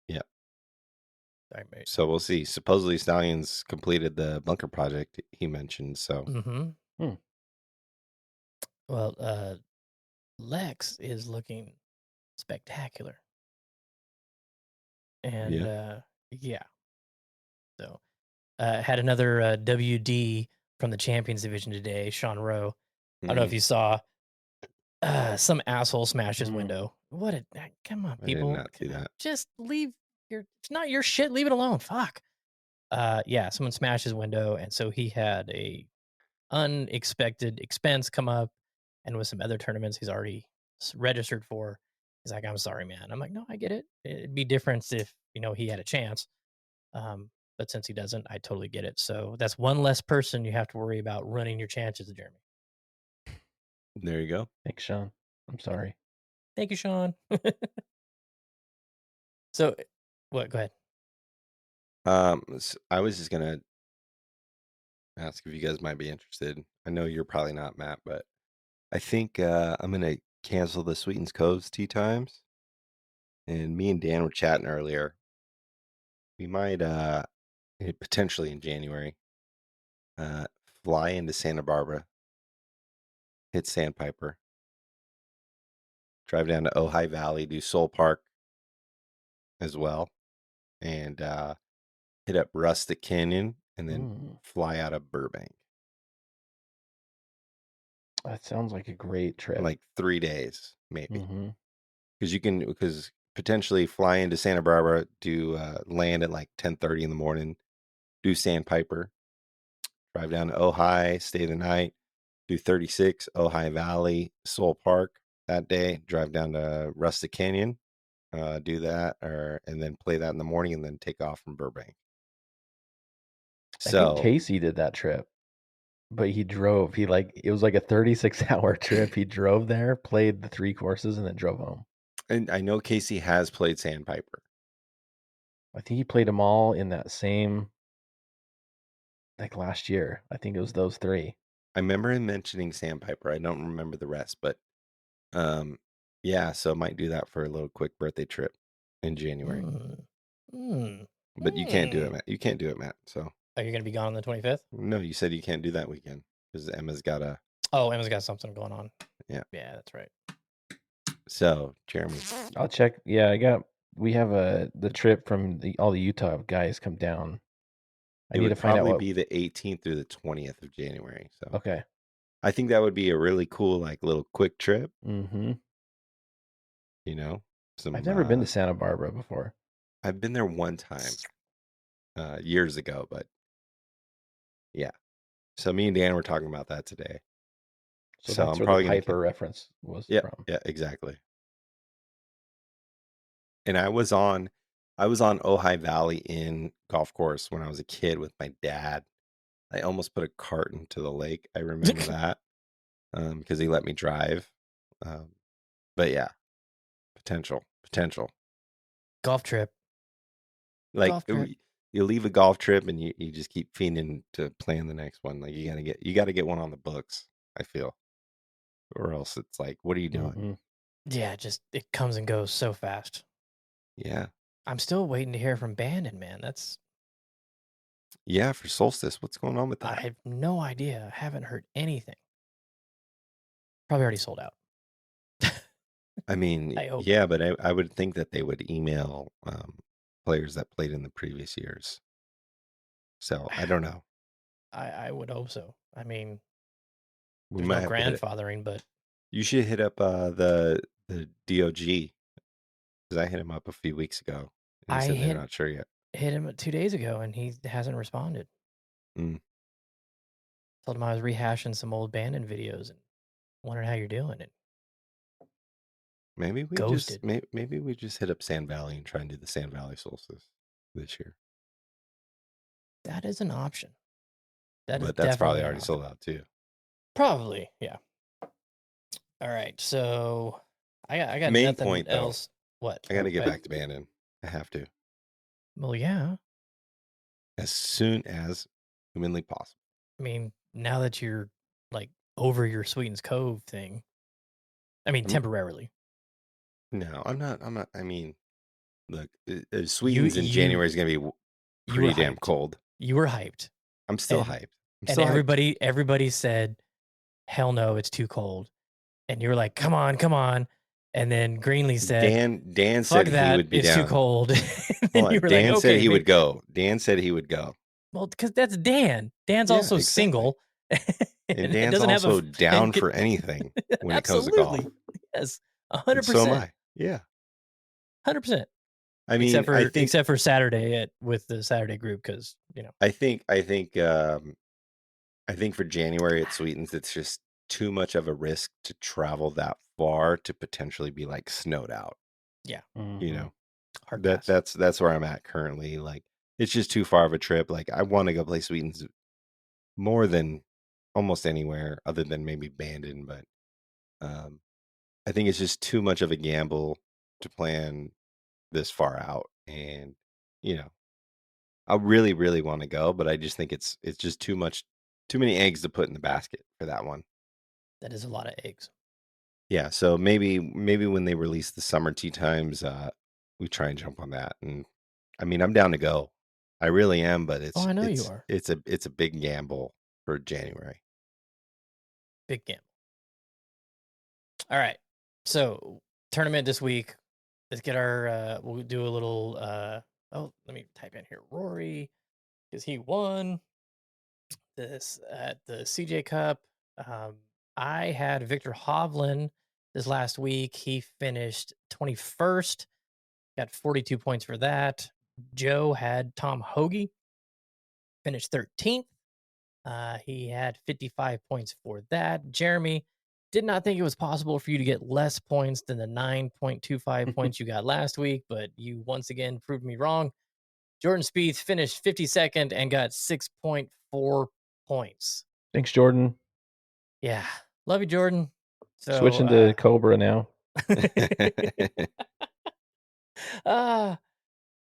Yeah. Sorry, mate. So we'll see. Supposedly Stallions completed the bunker project he mentioned. So Mm-hmm. Well, Lex is looking spectacular. And yeah. So had another WD from the Champions Division today, Sean Rowe. I don't know if you saw some asshole smashed his window. What a come on, people. I did not see that. Just leave it's not your shit, leave it alone. Fuck. Yeah, someone smashed his window, and so he had a unexpected expense come up, and with some other tournaments he's already registered for. He's like, I'm sorry, man. I'm like, no, I get it. It'd be different if he had a chance. But since he doesn't, I totally get it. So that's one less person you have to worry about running your chances, Jeremy. There you go. Thanks, Sean. I'm sorry. Thank you, Sean. So, what? Go ahead. I was just gonna ask if you guys might be interested. I know you're probably not, Matt, but I think I'm gonna cancel the Sweetens Coves tea times. And me and Dan were chatting earlier. We might potentially in January fly into Santa Barbara, hit Sandpiper, drive down to Ojai Valley, do Soul Park as well, and hit up Rustic Canyon, and then fly out of Burbank. That sounds like a great trip. Like 3 days, maybe. Because potentially fly into Santa Barbara, do land at like 10:30 in the morning, do Sandpiper, drive down to Ojai, stay the night, do 36, Ojai Valley, Soul Park that day, drive down to Rustic Canyon, do that, and then play that in the morning, and then take off from Burbank. I think Casey did that trip, but he drove. It was like a 36-hour trip. He drove there, played the 3 courses, and then drove home. And I know Casey has played Sandpiper. I think he played them all in that same, like last year. I think it was those 3. I remember him mentioning Sandpiper. I don't remember the rest, but yeah, so might do that for a little quick birthday trip in January. But you can't do it, Matt. You can't do it, Matt. So are you going to be gone on the 25th? No, you said you can't do that weekend because Emma's got Emma's got something going on. Yeah, that's right. So Jeremy, I'll check. Yeah, we have the trip from all the Utah guys come down. I need to find out. It would probably be the 18th through the 20th of January. So okay, I think that would be a really cool, like little quick trip. I've never been to Santa Barbara before. I've been there one time, years ago, but yeah. So me and Dan were talking about that today. So that's where the Piper reference was from. Yeah, exactly. And I was on Ojai Valley Inn golf course when I was a kid with my dad. I almost put a cart into the lake. I remember that because he let me drive. But yeah, potential golf trip. Like you leave a golf trip and you just keep fiending to plan the next one. Like you gotta get one on the books, I feel, or else it's like, what are you doing? Yeah, just it comes and goes so fast. Yeah, I'm still waiting to hear from Bandon, man. For Solstice. What's going on with that? I have no idea. I haven't heard anything. Probably already sold out. I mean, yeah, but I would think that they would email players that played in the previous years. So I don't know. I would hope so. I mean, we there's might no grandfathering, but you should hit up the DOG because I hit him up a few weeks ago. And he said they're not sure yet. Hit him 2 days ago, and he hasn't responded. Told him I was rehashing some old Bandon videos and wondering how you're doing it. Maybe we just hit up Sand Valley and try and do the Sand Valley Solstice this year. That is an option. But that's probably already sold out too. Probably, yeah. All right, so I got main nothing point else. Though, what? I got to get back to Bandon. I have to. Well, yeah. As soon as humanly possible. I mean, now that you're like over your Sweetens Cove thing, I mean, temporarily. No, I'm not. I mean, look, You Sweetens in you January is going to be you were pretty damn hyped. cold. You were hyped, I'm still and hyped. I'm and still hyped. everybody said, "Hell no, it's too cold." And you were like, "Come on, come on." And then Greenlee said, Dan "Fuck said he that, would be it's too down. cold." And Hold then you on. were like, Dan said "Okay, he maybe." would go. Dan said he would go. Well, because that's Dan. Dan's Yeah, also exactly. single, And and Dan's doesn't have a also down and for anything when it comes to golf. absolutely, yes, And so am 100%, I. Yeah. 100%. I mean, Except for Saturday with the Saturday group, because I think for January at Sweetens, it's just too much of a risk to travel that far to potentially be like snowed out. yeah, You know, hard pass. that's where I'm at currently. Like, it's just too far of a trip. Like, I want to go play Sweetens more than almost anywhere other than maybe Bandon, but I think it's just too much of a gamble to plan this far out. And you know, I really, really want to go, but I just think it's just too many eggs to put in the basket for that one. That is a lot of eggs. Yeah, so maybe when they release the summer tee times, we try and jump on that. And I mean, I'm down to go. I really am, but Oh, I know you are. it's a big gamble for January. Big gamble. All right. So tournament this week. Let's get our we'll do a little let me type in here Rory, because he won this at the CJ Cup. I had Victor Hovland this last week. He finished 21st, got 42 points for that. Joe had Tom Hoagie, finished 13th. He had 55 points for that. Jeremy did not think it was possible for you to get less points than the 9.25 points you got last week, but you once again proved me wrong. Jordan Spieth finished 52nd and got 6.4 points. Thanks, Jordan. Yeah. Love you, Jordan. So switching to Cobra now.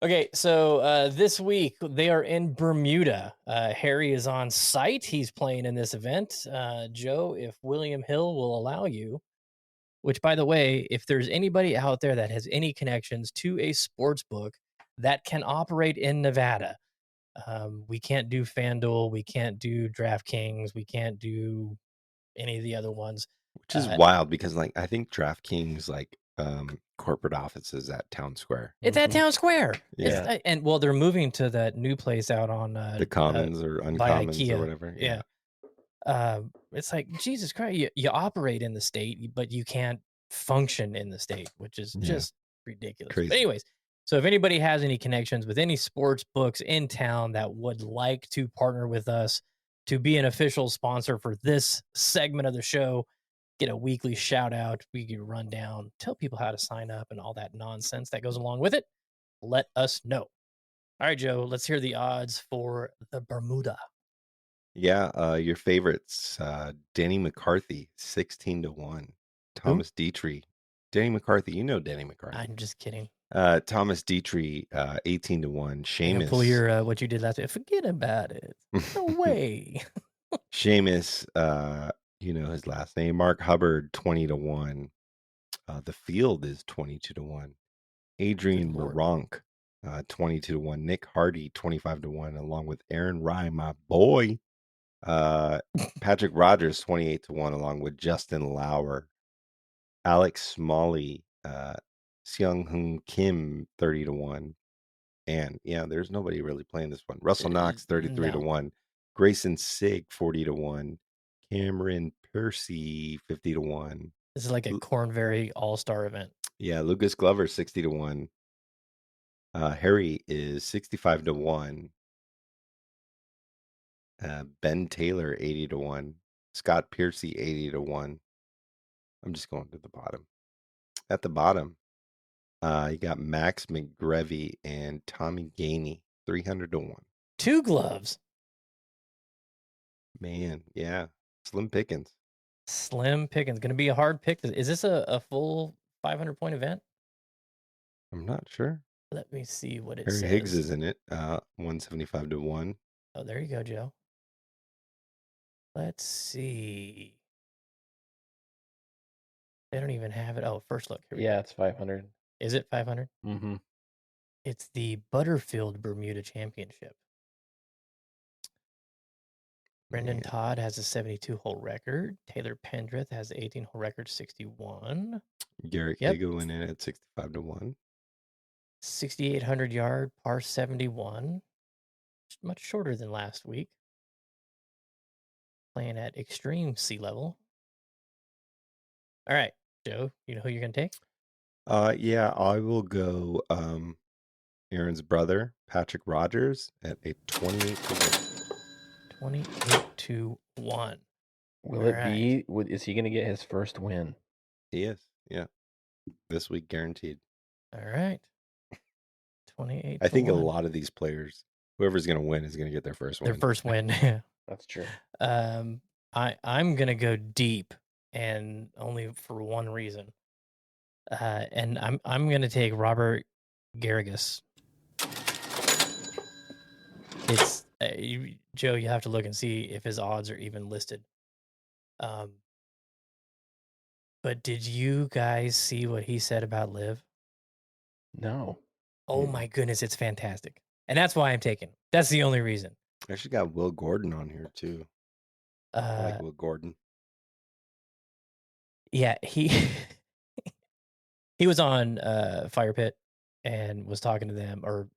Okay, so this week they are in Bermuda. Harry is on site. He's playing in this event. Joe, if William Hill will allow you, which, by the way, if there's anybody out there that has any connections to a sports book that can operate in Nevada, we can't do FanDuel, we can't do DraftKings, we can't do any of the other ones. Which is wild because, like, I think DraftKings, like, corporate offices at Town Square. It's at Town Square. Yeah. And well, they're moving to that new place out on The Commons or Uncommons or whatever. Yeah. It's like, Jesus Christ, you operate in the state, but you can't function in the state, which is just ridiculous. Crazy. But anyways, so if anybody has any connections with any sports books in town that would like to partner with us to be an official sponsor for this segment of the show, get a weekly shout out, we can run down, tell people how to sign up and all that nonsense that goes along with it, let us know. All right, Joe, let's hear the odds for the Bermuda. Yeah, your favorites, Denny McCarthy, 16-1. Thomas Dietrich. Denny McCarthy, you know Denny McCarthy. I'm just kidding. Thomas Dietrich, 18-1. Seamus. Pull your what you did last week. Forget about it. No way. Seamus, you know his last name. Mark Hubbard, 20-1. The field is 22-1. Adrian Maronk, 22-1. Nick Hardy, 25-1, along with Aaron Rye, my boy. Patrick Rogers, 28-1, along with Justin Lauer. Alex Smalley, Seung-Hoon Kim, 30-1. And yeah, there's nobody really playing this one. Russell Knox, 33-1. Grayson Sig, 40-1. Cameron Percy, 50-1. This is like a Cornberry all-star event. Yeah, Lucas Glover, 60-1. Harry is 65-1. Ben Taylor, 80-1. Scott Piercy, 80-1. I'm just going to the bottom. At the bottom, you got Max McGrevy and Tommy Gainey, 300-1. 2 gloves. Man, yeah. Slim pickings. Slim pickings. Going to be a hard pick. Is this a full 500-point event? I'm not sure. Let me see what it Harry says. Higgs is in it. 175-1. Oh, there you go, Joe. Let's see. They don't even have it. Oh, first look. Here we go. It's 500. Is it 500? Mm-hmm. It's the Butterfield Bermuda Championship. Brendan Todd has a 72-hole record. Taylor Pendrith has the 18-hole record, 61. Garrett Cagle went in at 65-1. 6,800 yard, par 71. Much shorter than last week. Playing at extreme sea level. All right, Joe, you know who you're going to take? Yeah, I will go Aaron's brother, Patrick Rogers, at a 28-1. 28-1. Will it be? Is he going to get his first win? He is, yeah. This week, guaranteed. All right. 28. I think a lot of these players, whoever's going to win, is going to get their first win. Their first win. That's true. I'm going to go deep, and only for one reason. And I'm going to take Robert Garrigus. It's Joe. You have to look and see if his odds are even listed. But did you guys see what he said about Liv? No. Oh my goodness, it's fantastic, and that's why I'm taking. That's the only reason. I actually got Will Gordon on here too. I like Will Gordon. Yeah, he was on Fire Pit and was talking to them, or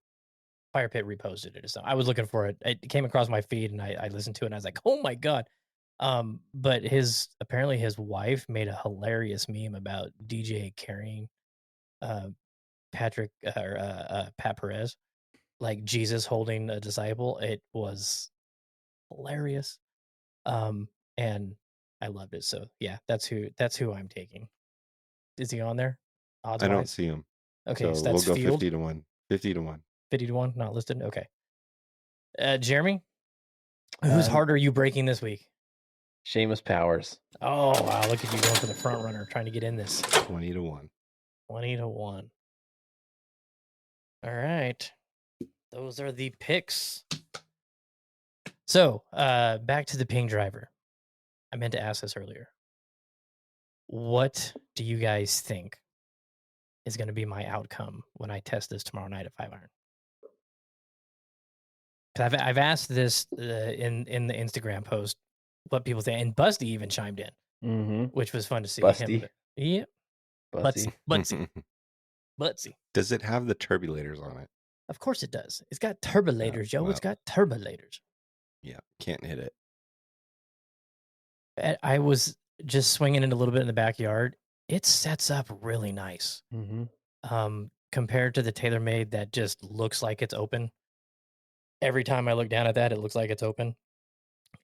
Fire Pit reposted it or something. I was looking for it. It came across my feed, and I listened to it, and I was like, oh my god. But apparently his wife made a hilarious meme about DJ carrying Pat Perez, like Jesus holding a disciple. It was hilarious. And I loved it. So yeah, that's who I'm taking. Is he on there? Odds I don't wise? see him. Okay, so that's we'll go field. 50-1. 50-1. 50-1, not listed. Okay. Jeremy, whose heart are you breaking this week? Seamus Powers. Oh wow, look at you going for the front runner, trying to get in this. 20-1. 20-1. All right. Those are the picks. So, back to the Ping driver. I meant to ask this earlier. What do you guys think is going to be my outcome when I test this tomorrow night at 5-iron? Because I've asked this in the Instagram post what people think, and Busty even chimed in, which was fun to see. Busty. Yeah. Butsy. Does it have the turbulators on it? Of course it does. It's got turbulators, Joe. Well, it's got turbulators. Yeah, can't hit it. I was just swinging it a little bit in the backyard. It sets up really nice. Compared to the TaylorMade that just looks like it's open. Every time I look down at that, it looks like it's open.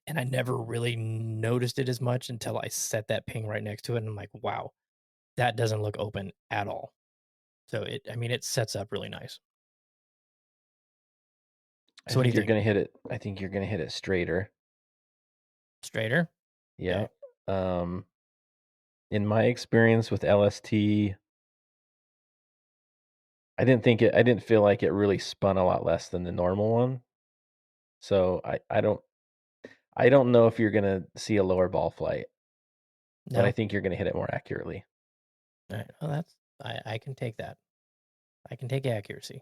And I never really noticed it as much until I set that Ping right next to it. And I'm like, wow, that doesn't look open at all. So it sets up really nice. So what do you think? You're going to hit it. I think you're going to hit it straighter. Straighter? Yeah. Okay. In my experience with LST, I didn't feel like it really spun a lot less than the normal one. So I don't know if you're going to see a lower ball flight. No. But I think you're going to hit it more accurately. All right. Well, I can take that. I can take accuracy.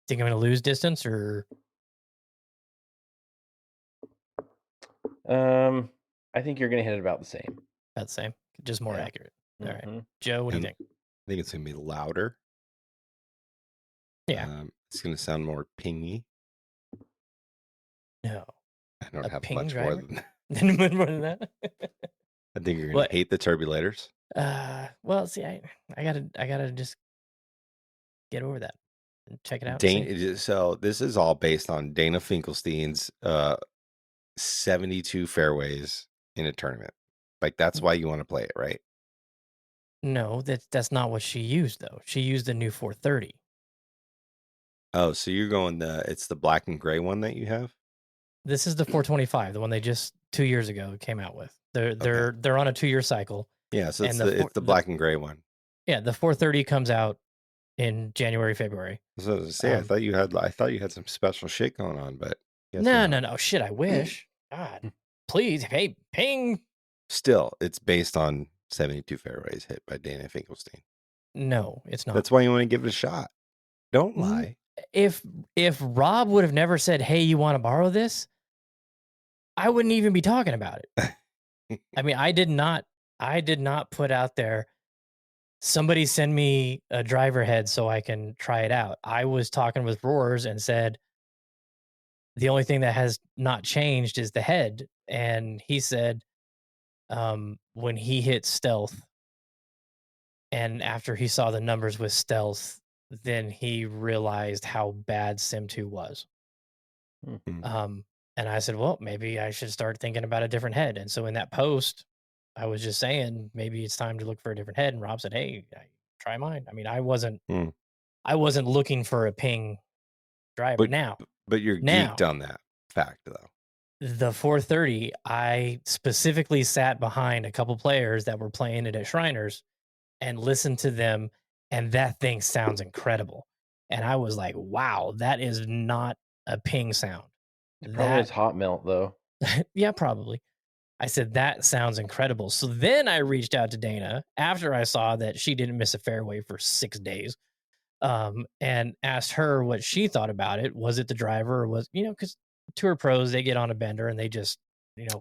Think I'm going to lose distance or? I think you're going to hit it about the same. About the same, just more accurate. All right, Joe, what do you think? I think it's going to be louder. Yeah, it's going to sound more pingy. No, I don't have much driver? more than that. More than that. I think you're going to hate the turbulators. Well, see, I gotta just get over that and check it out. So this is all based on Dana Finkelstein's 72 fairways in a tournament. Like that's why you want to play it, right? No, that's not what she used though. She used the new 430. Oh, so you're going it's the black and gray one that you have? This is the 425, the one they just 2 years ago came out with. They're on a 2-year cycle. Yeah, so it's the black and gray one. Yeah, the 430 comes out in January, February. So to say, I thought you had some special shit going on, but no. Shit, I wish. God. please, hey, ping. Still, it's based on 72 fairways hit by Dana Finkelstein. No, it's not. That's why you want to give it a shot. Don't lie. If Rob would have never said, "Hey, you want to borrow this?" I wouldn't even be talking about it. I mean, I did not put out there, somebody send me a driver head so I can try it out. I was talking with Roars and said, the only thing that has not changed is the head. And he said, when he hit stealth, and after he saw the numbers with stealth, then he realized how bad Sim 2 was. Mm-hmm. And I said, well, maybe I should start thinking about a different head. And so in that post, I was just saying, maybe it's time to look for a different head. And Rob said, hey, try mine. I mean, I wasn't looking for a ping driver. But you're geeked on that fact, though. The 430, I specifically sat behind a couple players that were playing it at Shriners and listened to them. And that thing sounds incredible. And I was like, wow, that is not a ping sound. It probably has hot melt, though. Yeah, probably. I said, that sounds incredible. So then I reached out to Dana after I saw that she didn't miss a fairway for 6 days, and asked her what she thought about it. Was it the driver, or was, because tour pros, they get on a bender and they just,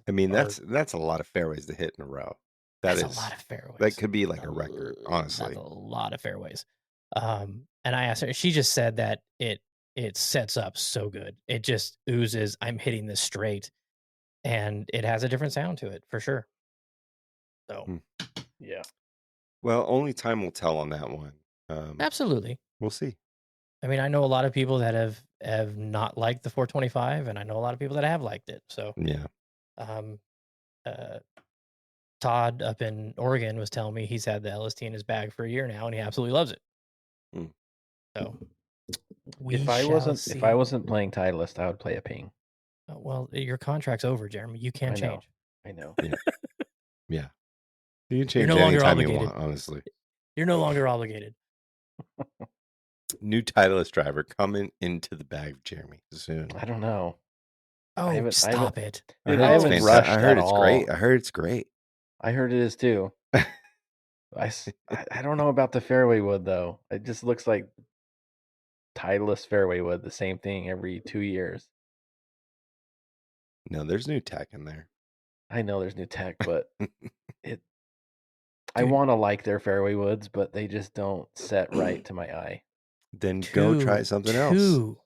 I mean, that's a lot of fairways to hit in a row. That's a lot of fairways. That could be like a record, honestly. That's a lot of fairways. And I asked her, she just said that it sets up so good. It just oozes, I'm hitting this straight. And it has a different sound to it, for sure. So, yeah. Well, only time will tell on that one. Absolutely. We'll see. I mean, I know a lot of people that have not liked the 425, and I know a lot of people that have liked it. So, yeah. Todd up in Oregon was telling me he's had the LST in his bag for a year now, and he absolutely loves it. So, if I wasn't playing Titleist, I would play a ping. Well, your contract's over, Jeremy. You can't change. I know. Yeah. You can change no anytime you want, honestly. You're no longer obligated. New Titleist driver coming into the bag, Jeremy, soon. I don't know. Oh, stop it. I heard it's great. I heard it's great. I heard it is too. I don't know about the fairway wood, though. It just looks like Titleist fairway wood, the same thing every 2 years. No, there's new tech in there. I know there's new tech, but I want to like their fairway woods, but they just don't set right to my eye. Then go try something else.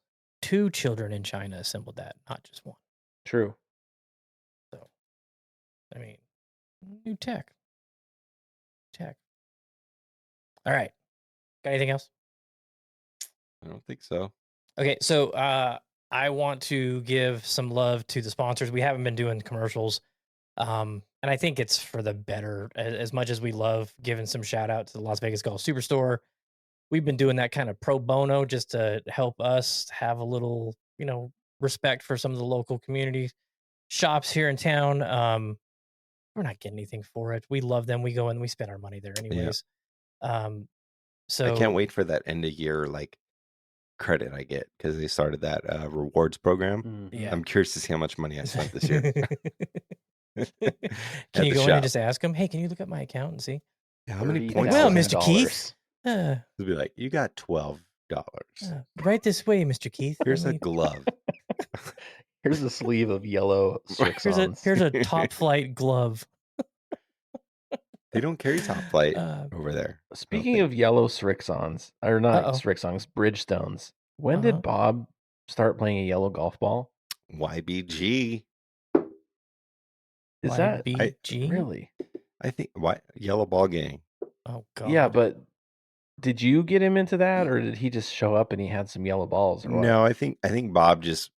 Two children in China assembled that, not just one. True. So, I mean, new tech. All right. Got anything else? I don't think so. Okay, so I want to give some love to the sponsors. We haven't been doing commercials, and I think it's for the better. As much as we love giving some shout out to the Las Vegas Golf Superstore, we've been doing that kind of pro bono just to help us have a little, respect for some of the local community shops here in town. We're not getting anything for it. We love them. We go and we spend our money there anyways. Yeah. So I can't wait for that end of year credit I get because they started that rewards program. Yeah. I'm curious to see how much money I spent this year. Can you go in and just ask them, hey, can you look up my account and see? Yeah, how many points? Well, Mr. Keith. They'll be like, you got $12. Right this way, Mr. Keith. Here's a glove. Here's a sleeve of yellow Strixons. Here's a top flight glove. They don't carry top flight over there. Speaking of yellow Strixons, or not Strixons, Bridgestones, when did Bob start playing a yellow golf ball? YBG. Is that really? I think yellow ball gang. Oh god. Yeah, but did you get him into that, or did he just show up and he had some yellow balls? Or what? No, I think Bob just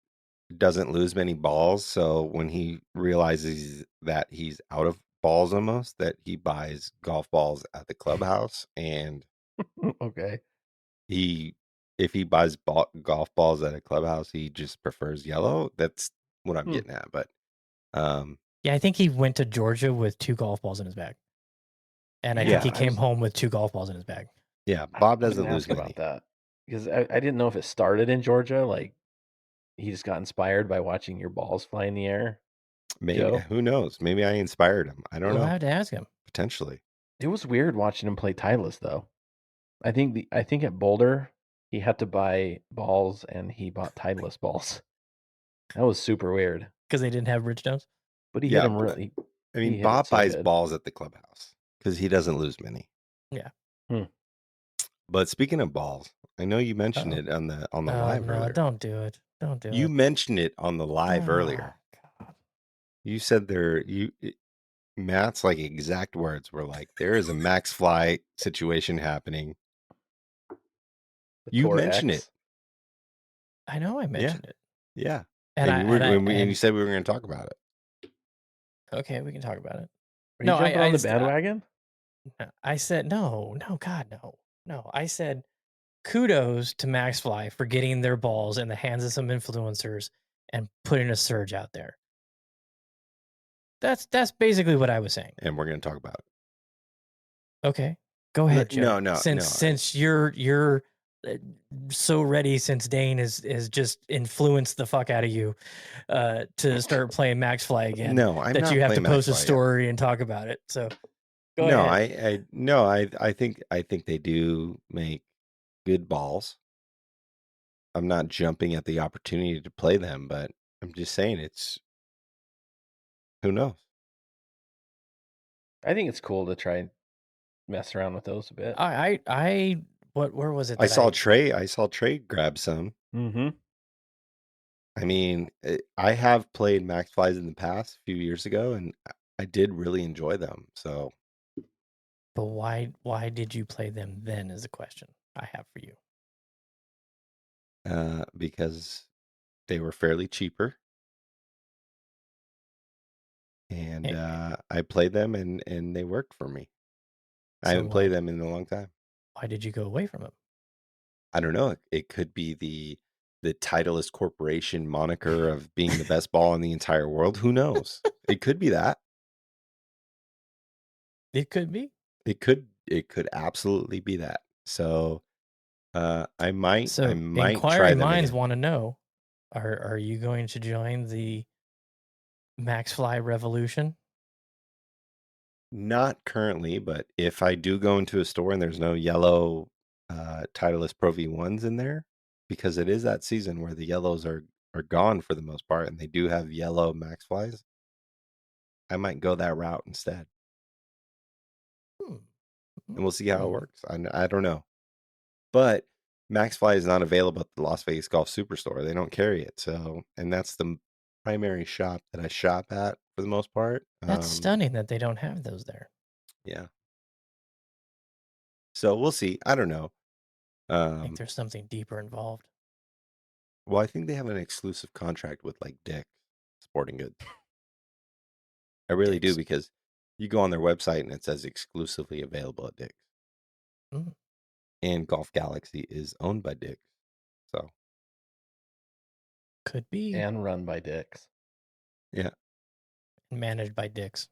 doesn't lose many balls. So when he realizes that he's out of balls almost, that he buys golf balls at the clubhouse, and if he buys golf balls at a clubhouse, he just prefers yellow. That's what I'm getting at. But yeah, I think he went to Georgia with 2 golf balls in his bag, and I think he came home with 2 golf balls in his bag. Yeah, Bob doesn't lose about that because I didn't know if it started in Georgia, like he just got inspired by watching your balls fly in the air. Maybe, Joe. who knows? Maybe I inspired him. I don't We'll know. have to ask him. Potentially. It was weird watching him play Titleist though. I think at Boulder he had to buy balls and he bought Titleist balls. That was super weird. Because they didn't have Bridgestones? But he hit Yeah, him really. I He mean, hit it Bob so buys good. balls at the clubhouse because he doesn't lose many. Yeah. But speaking of balls, I know you mentioned Uh-oh. it on the live No, earlier. don't do it. Don't do You it. mentioned it on the live earlier. God. You said Matt's like exact words were like, there is a max fly situation happening. The You Tour mentioned X. it. I know I mentioned it. Yeah. And You said we were going to talk about it. Okay, we can talk about it. Are you jumping on the bandwagon? I said no, God, no. No, I said kudos to MaxFly for getting their balls in the hands of some influencers and putting a surge out there. That's basically what I was saying. And we're going to talk about it. Okay, go ahead, Joe. No. Since you're so ready, since Dane has just influenced the fuck out of you to start playing MaxFly again. No, I'm that not you have to playing post a MaxFly yet. story and talk about it. So go No, ahead. I think they do make good balls. I'm not jumping at the opportunity to play them, but I'm just saying who knows? I think it's cool to try and mess around with those a bit. Where was it? I saw Trey grab some. Mm-hmm. I mean, I have played Max Flies in the past, a few years ago, and I did really enjoy them. So, but why did you play them then? Is the question I have for you. Because they were fairly cheaper, and I played them, and they worked for me. I haven't played them in a long time. Why did you go away from them? I don't know. It could be the Titleist Corporation moniker of being the best ball in the entire world. Who knows? It could be that. It could be. It could absolutely be that. So I might try inquiring them minds again. want to know, are you going to join the MaxFly revolution? Not currently, but if I do go into a store and there's no yellow Titleist Pro V1s in there, because it is that season where the yellows are gone for the most part, and they do have yellow Max Flies, I might go that route instead. And we'll see how it works. I don't know. But MaxFly is not available at the Las Vegas Golf Superstore. They don't carry it. So, and that's the primary shop that I shop at for the most part. That's stunning that they don't have those there. Yeah. So we'll see. I don't know. I think there's something deeper involved. Well, I think they have an exclusive contract with like Dick's Sporting Goods. I really do, because you go on their website and it says exclusively available at Dick's. Mm. And Golf Galaxy is owned by Dick's. So could be. And run by Dick's. Yeah. Managed by Dick's.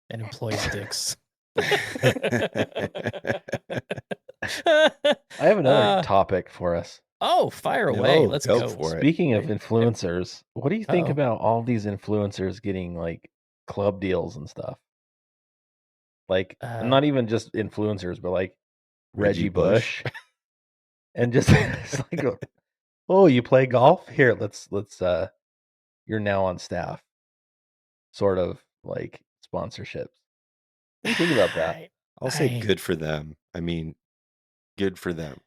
And employs Dick's. I have another topic for us. Oh, fire away. Let's go. Speaking of influencers, what do you think about all these influencers getting like club deals and stuff? Like not even just influencers, but like Reggie Bush. And just it's like, oh, you play golf? Here, let's you're now on staff. Sort of like sponsorships. What do you think about that? I'll say good for them. I mean, good for them.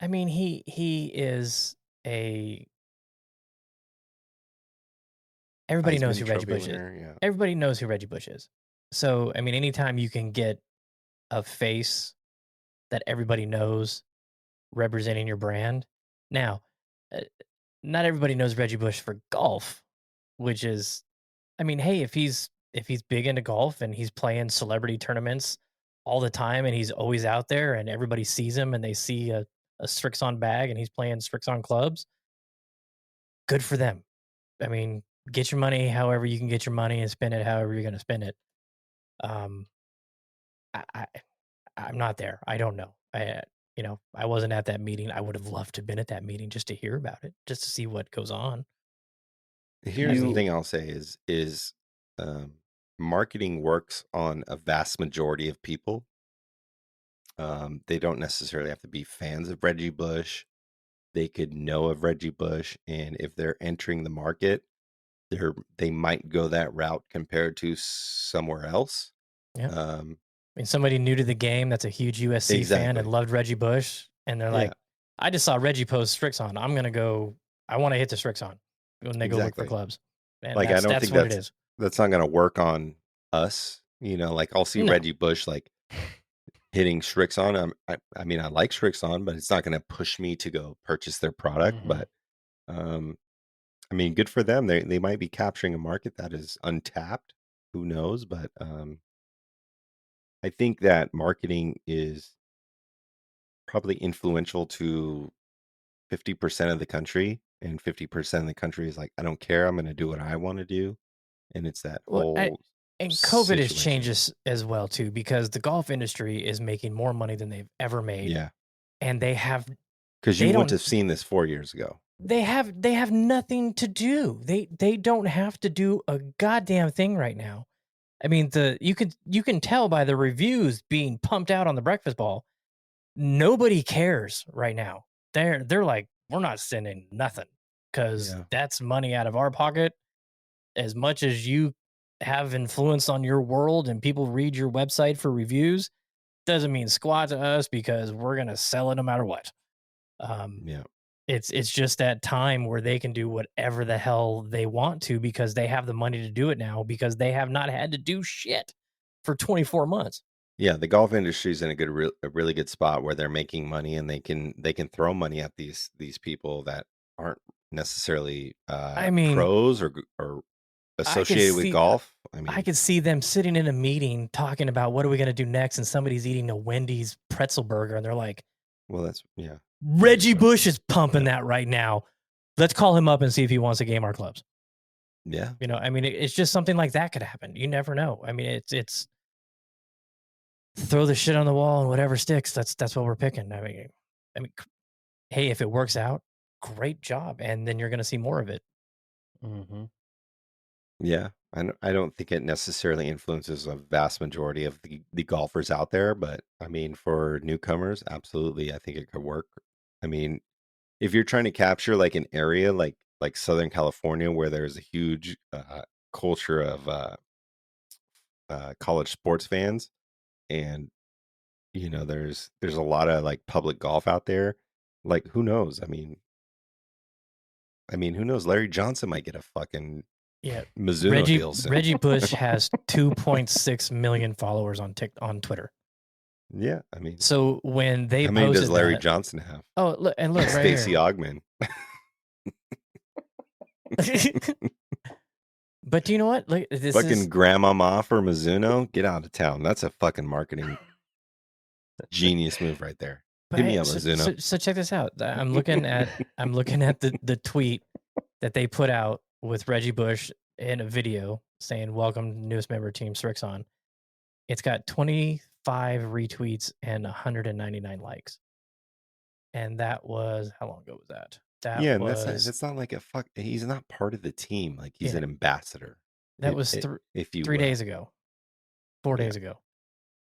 I mean, he is a. Everybody knows who Reggie Bush is. Yeah. Everybody knows who Reggie Bush is. So, I mean, anytime you can get a face that everybody knows representing your brand. Now, not everybody knows Reggie Bush for golf, which is, I mean, hey, if he's big into golf and he's playing celebrity tournaments all the time and he's always out there and everybody sees him and they see a Strixon bag and he's playing Strixon clubs, good for them. I mean, get your money however you can get your money and spend it however you're going to spend it. I'm not there. I don't know. I wasn't at that meeting. I would have loved to have been at that meeting just to hear about it, just to see what goes on. Here's the thing I'll say is um, marketing works on a vast majority of people. They don't necessarily have to be fans of Reggie Bush. They could know of Reggie Bush, and if they're entering the market, they might go that route compared to somewhere else. Yeah. I mean, somebody new to the game that's a huge USC fan and loved Reggie Bush, and they're like, I just saw Reggie post Strixon. I'm gonna go. I want to hit the Strixon when they go look for clubs. And like I don't think what it is. That's not gonna work on us. You know, like I'll see Reggie Bush like hitting Strixon. I mean, I like Strixon, but it's not gonna push me to go purchase their product. But I mean, good for them. They might be capturing a market that is untapped. Who knows? But I think that marketing is probably influential to 50% of the country, and 50% of the country is like, I don't care. I'm going to do what I want to do. And it's that whole and COVID has changed this as well too, because the golf industry is making more money than they've ever made. Yeah. And they have, because you wouldn't have seen this 4 years ago. They have nothing to do. They don't have to do a goddamn thing right now. I mean, you can tell by the reviews being pumped out on the breakfast ball. Nobody cares right now. They're like, we're not sending nothing because that's money out of our pocket. As much as you have influence on your world and people read your website for reviews, doesn't mean squat to us because we're gonna sell it no matter what. It's just that time where they can do whatever the hell they want to because they have the money to do it now because they have not had to do shit for 24 months. Yeah, the golf industry is in a really good spot where they're making money and they can throw money at these people that aren't necessarily pros or associated with golf. I mean, I could see them sitting in a meeting talking about what are we going to do next, and somebody's eating a Wendy's pretzel burger, and they're like, "Well, that's Reggie Bush is pumping that right now. Let's call him up and see if he wants to game our clubs." Yeah. You know, I mean, it's just something like that could happen. You never know. I mean, it's throw the shit on the wall and whatever sticks. That's what we're picking. I mean, hey, if it works out, great job. And then you're going to see more of it. Mm-hmm. Yeah. I don't think it necessarily influences a vast majority of the golfers out there, but I mean, for newcomers, absolutely. I think it could work. I mean, if you're trying to capture like an area like Southern California where there's a huge culture of college sports fans, and you know there's a lot of like public golf out there, like who knows? I mean who knows? Larry Johnson might get a fucking Mizuno deal soon. Reggie Bush has 2.6 million followers on Twitter. Yeah, I mean, so when they how many does Larry Johnson have? Oh, look right Stacey Ogman. But do you know what? Like, this fucking grandmama for Mizuno, get out of town. That's a fucking marketing genius move right there. Hit me up, Mizuno. So check this out. I'm looking at the tweet that they put out with Reggie Bush in a video saying, "Welcome, newest member team Strixon." It's got 25 retweets and 199 likes. And that was, how long ago was that? That was, that's not like he's not part of the team. Like he's an ambassador. That was 3 days ago, 4 days ago.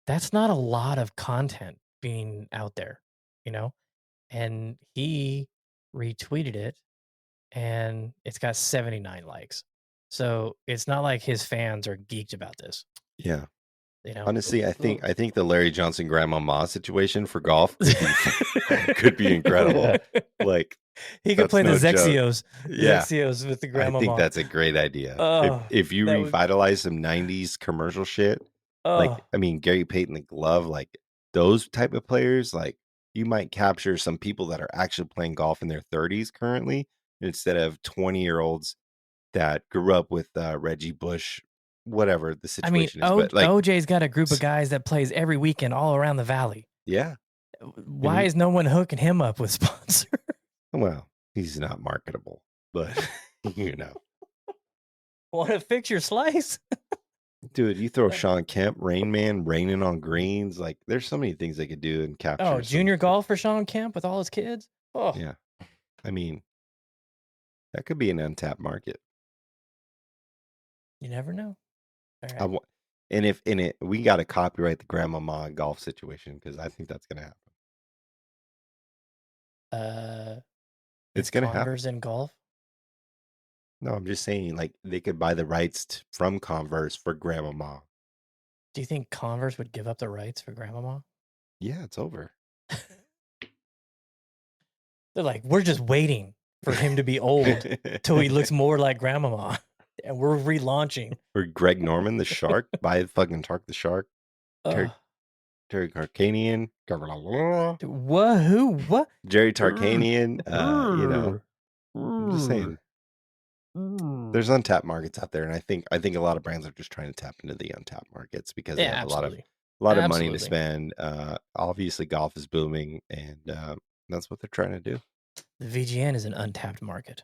That's not a lot of content being out there, you know? And he retweeted it and it's got 79 likes. So it's not like his fans are geeked about this. Yeah. You know? Honestly, I think the Larry Johnson grandmama situation for golf could be incredible. Like he could play the Zexios. Yeah. Zexios with the grandmama. I think that's a great idea. If you revitalize some 90s commercial shit, like I mean Gary Payton the glove, like those type of players, like you might capture some people that are actually playing golf in their 30s currently instead of 20-year-olds that grew up with Reggie Bush, whatever the situation is. But like OJ's got a group of guys that plays every weekend all around the valley. Yeah. Why is no one hooking him up with sponsors? Well, he's not marketable, but you know. Want to fix your slice? Dude, you throw Sean Kemp, Rain Man, raining on greens. Like, there's so many things they could do and capture. Oh, junior golf for Sean Kemp with all his kids? Oh. Yeah. I mean, that could be an untapped market. You never know. All I right. wa- and we got to copyright the grandmama golf situation because I think that's gonna happen. It's With gonna happen. Converse and golf. No, I'm just saying, like they could buy the rights from Converse for grandmama. Do you think Converse would give up the rights for Grandmama? Yeah, it's over. They're like, we're just waiting for him to be old till he looks more like Grandmama, and we're relaunching. Or Greg Norman, the shark, buy fucking Tark the Shark, Terry Tarkanian, What? Who? What? Jerry Tarkanian. I'm just saying. There's untapped markets out there, and I think a lot of brands are just trying to tap into the untapped markets because they have a lot of money to spend. Obviously, golf is booming, and that's what they're trying to do. The VGN is an untapped market.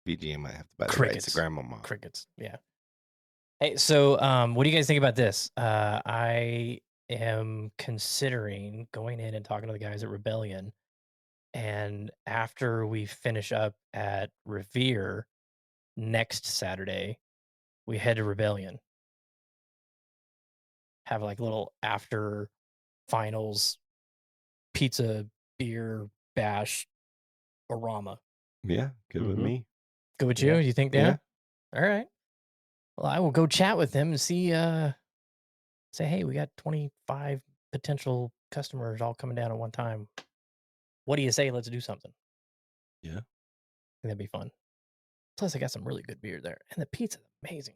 VGN might have to buy the rights to grandmama. Crickets, yeah. Hey, so what do you guys think about this? I am considering going in and talking to the guys at Rebellion, and after we finish up at Revere next Saturday, we head to Rebellion. Have like a little after finals pizza, beer, bash, arama. Yeah, good with me. Good with you? You think that? Yeah. All right. Well, I will go chat with them and see. Say, hey, we got 25 potential customers all coming down at one time. What do you say? Let's do something. Yeah, I think that'd be fun. Plus, I got some really good beer there, and the pizza's amazing.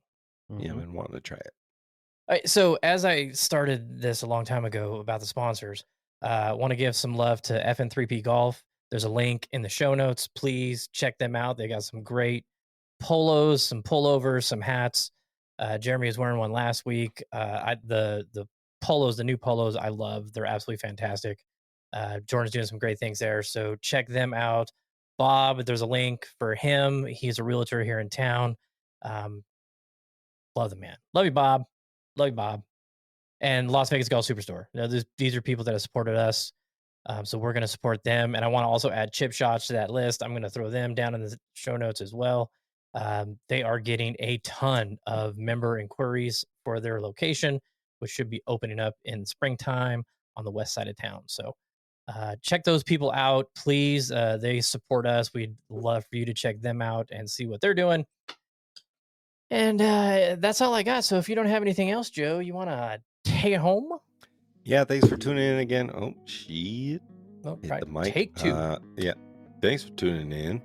Yeah, I've been wanting to try it. All right, so as I started this a long time ago about the sponsors, I want to give some love to FN3P Golf. There's a link in the show notes. Please check them out. They got some great polos, some pullovers, some hats. Jeremy was wearing one last week. The polos, the new polos, I love. They're absolutely fantastic. Jordan's doing some great things there, so check them out. Bob, there's a link for him. He's a realtor here in town. Love the man. Love you, Bob. Love you, Bob. And Las Vegas Golf Superstore. These are people that have supported us. So we're going to support them. And I want to also add Chip Shots to that list. I'm going to throw them down in the show notes as well. They are getting a ton of member inquiries for their location, which should be opening up in springtime on the west side of town. So check those people out, please. They support us. We'd love for you to check them out and see what they're doing. And that's all I got. So if you don't have anything else, Joe, you want to take it home? Yeah, thanks for tuning in again. Oh, shit. Oh, Hit right. the mic. Take two. Yeah, thanks for tuning in.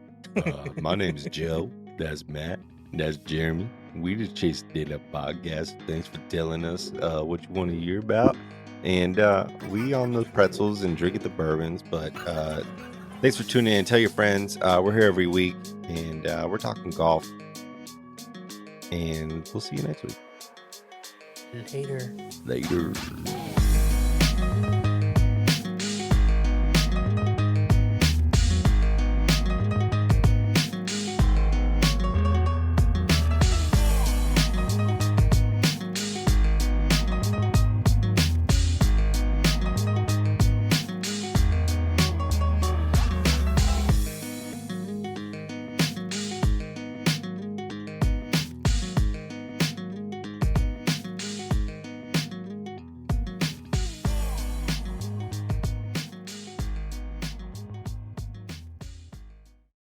My name's Joe. That's Matt. That's Jeremy. We just chased Data Podcast. Thanks for telling us what you want to hear about. And we on those pretzels and drinking the bourbons. But thanks for tuning in. Tell your friends. We're here every week, and we're talking golf. And we'll see you next week. Later. Later.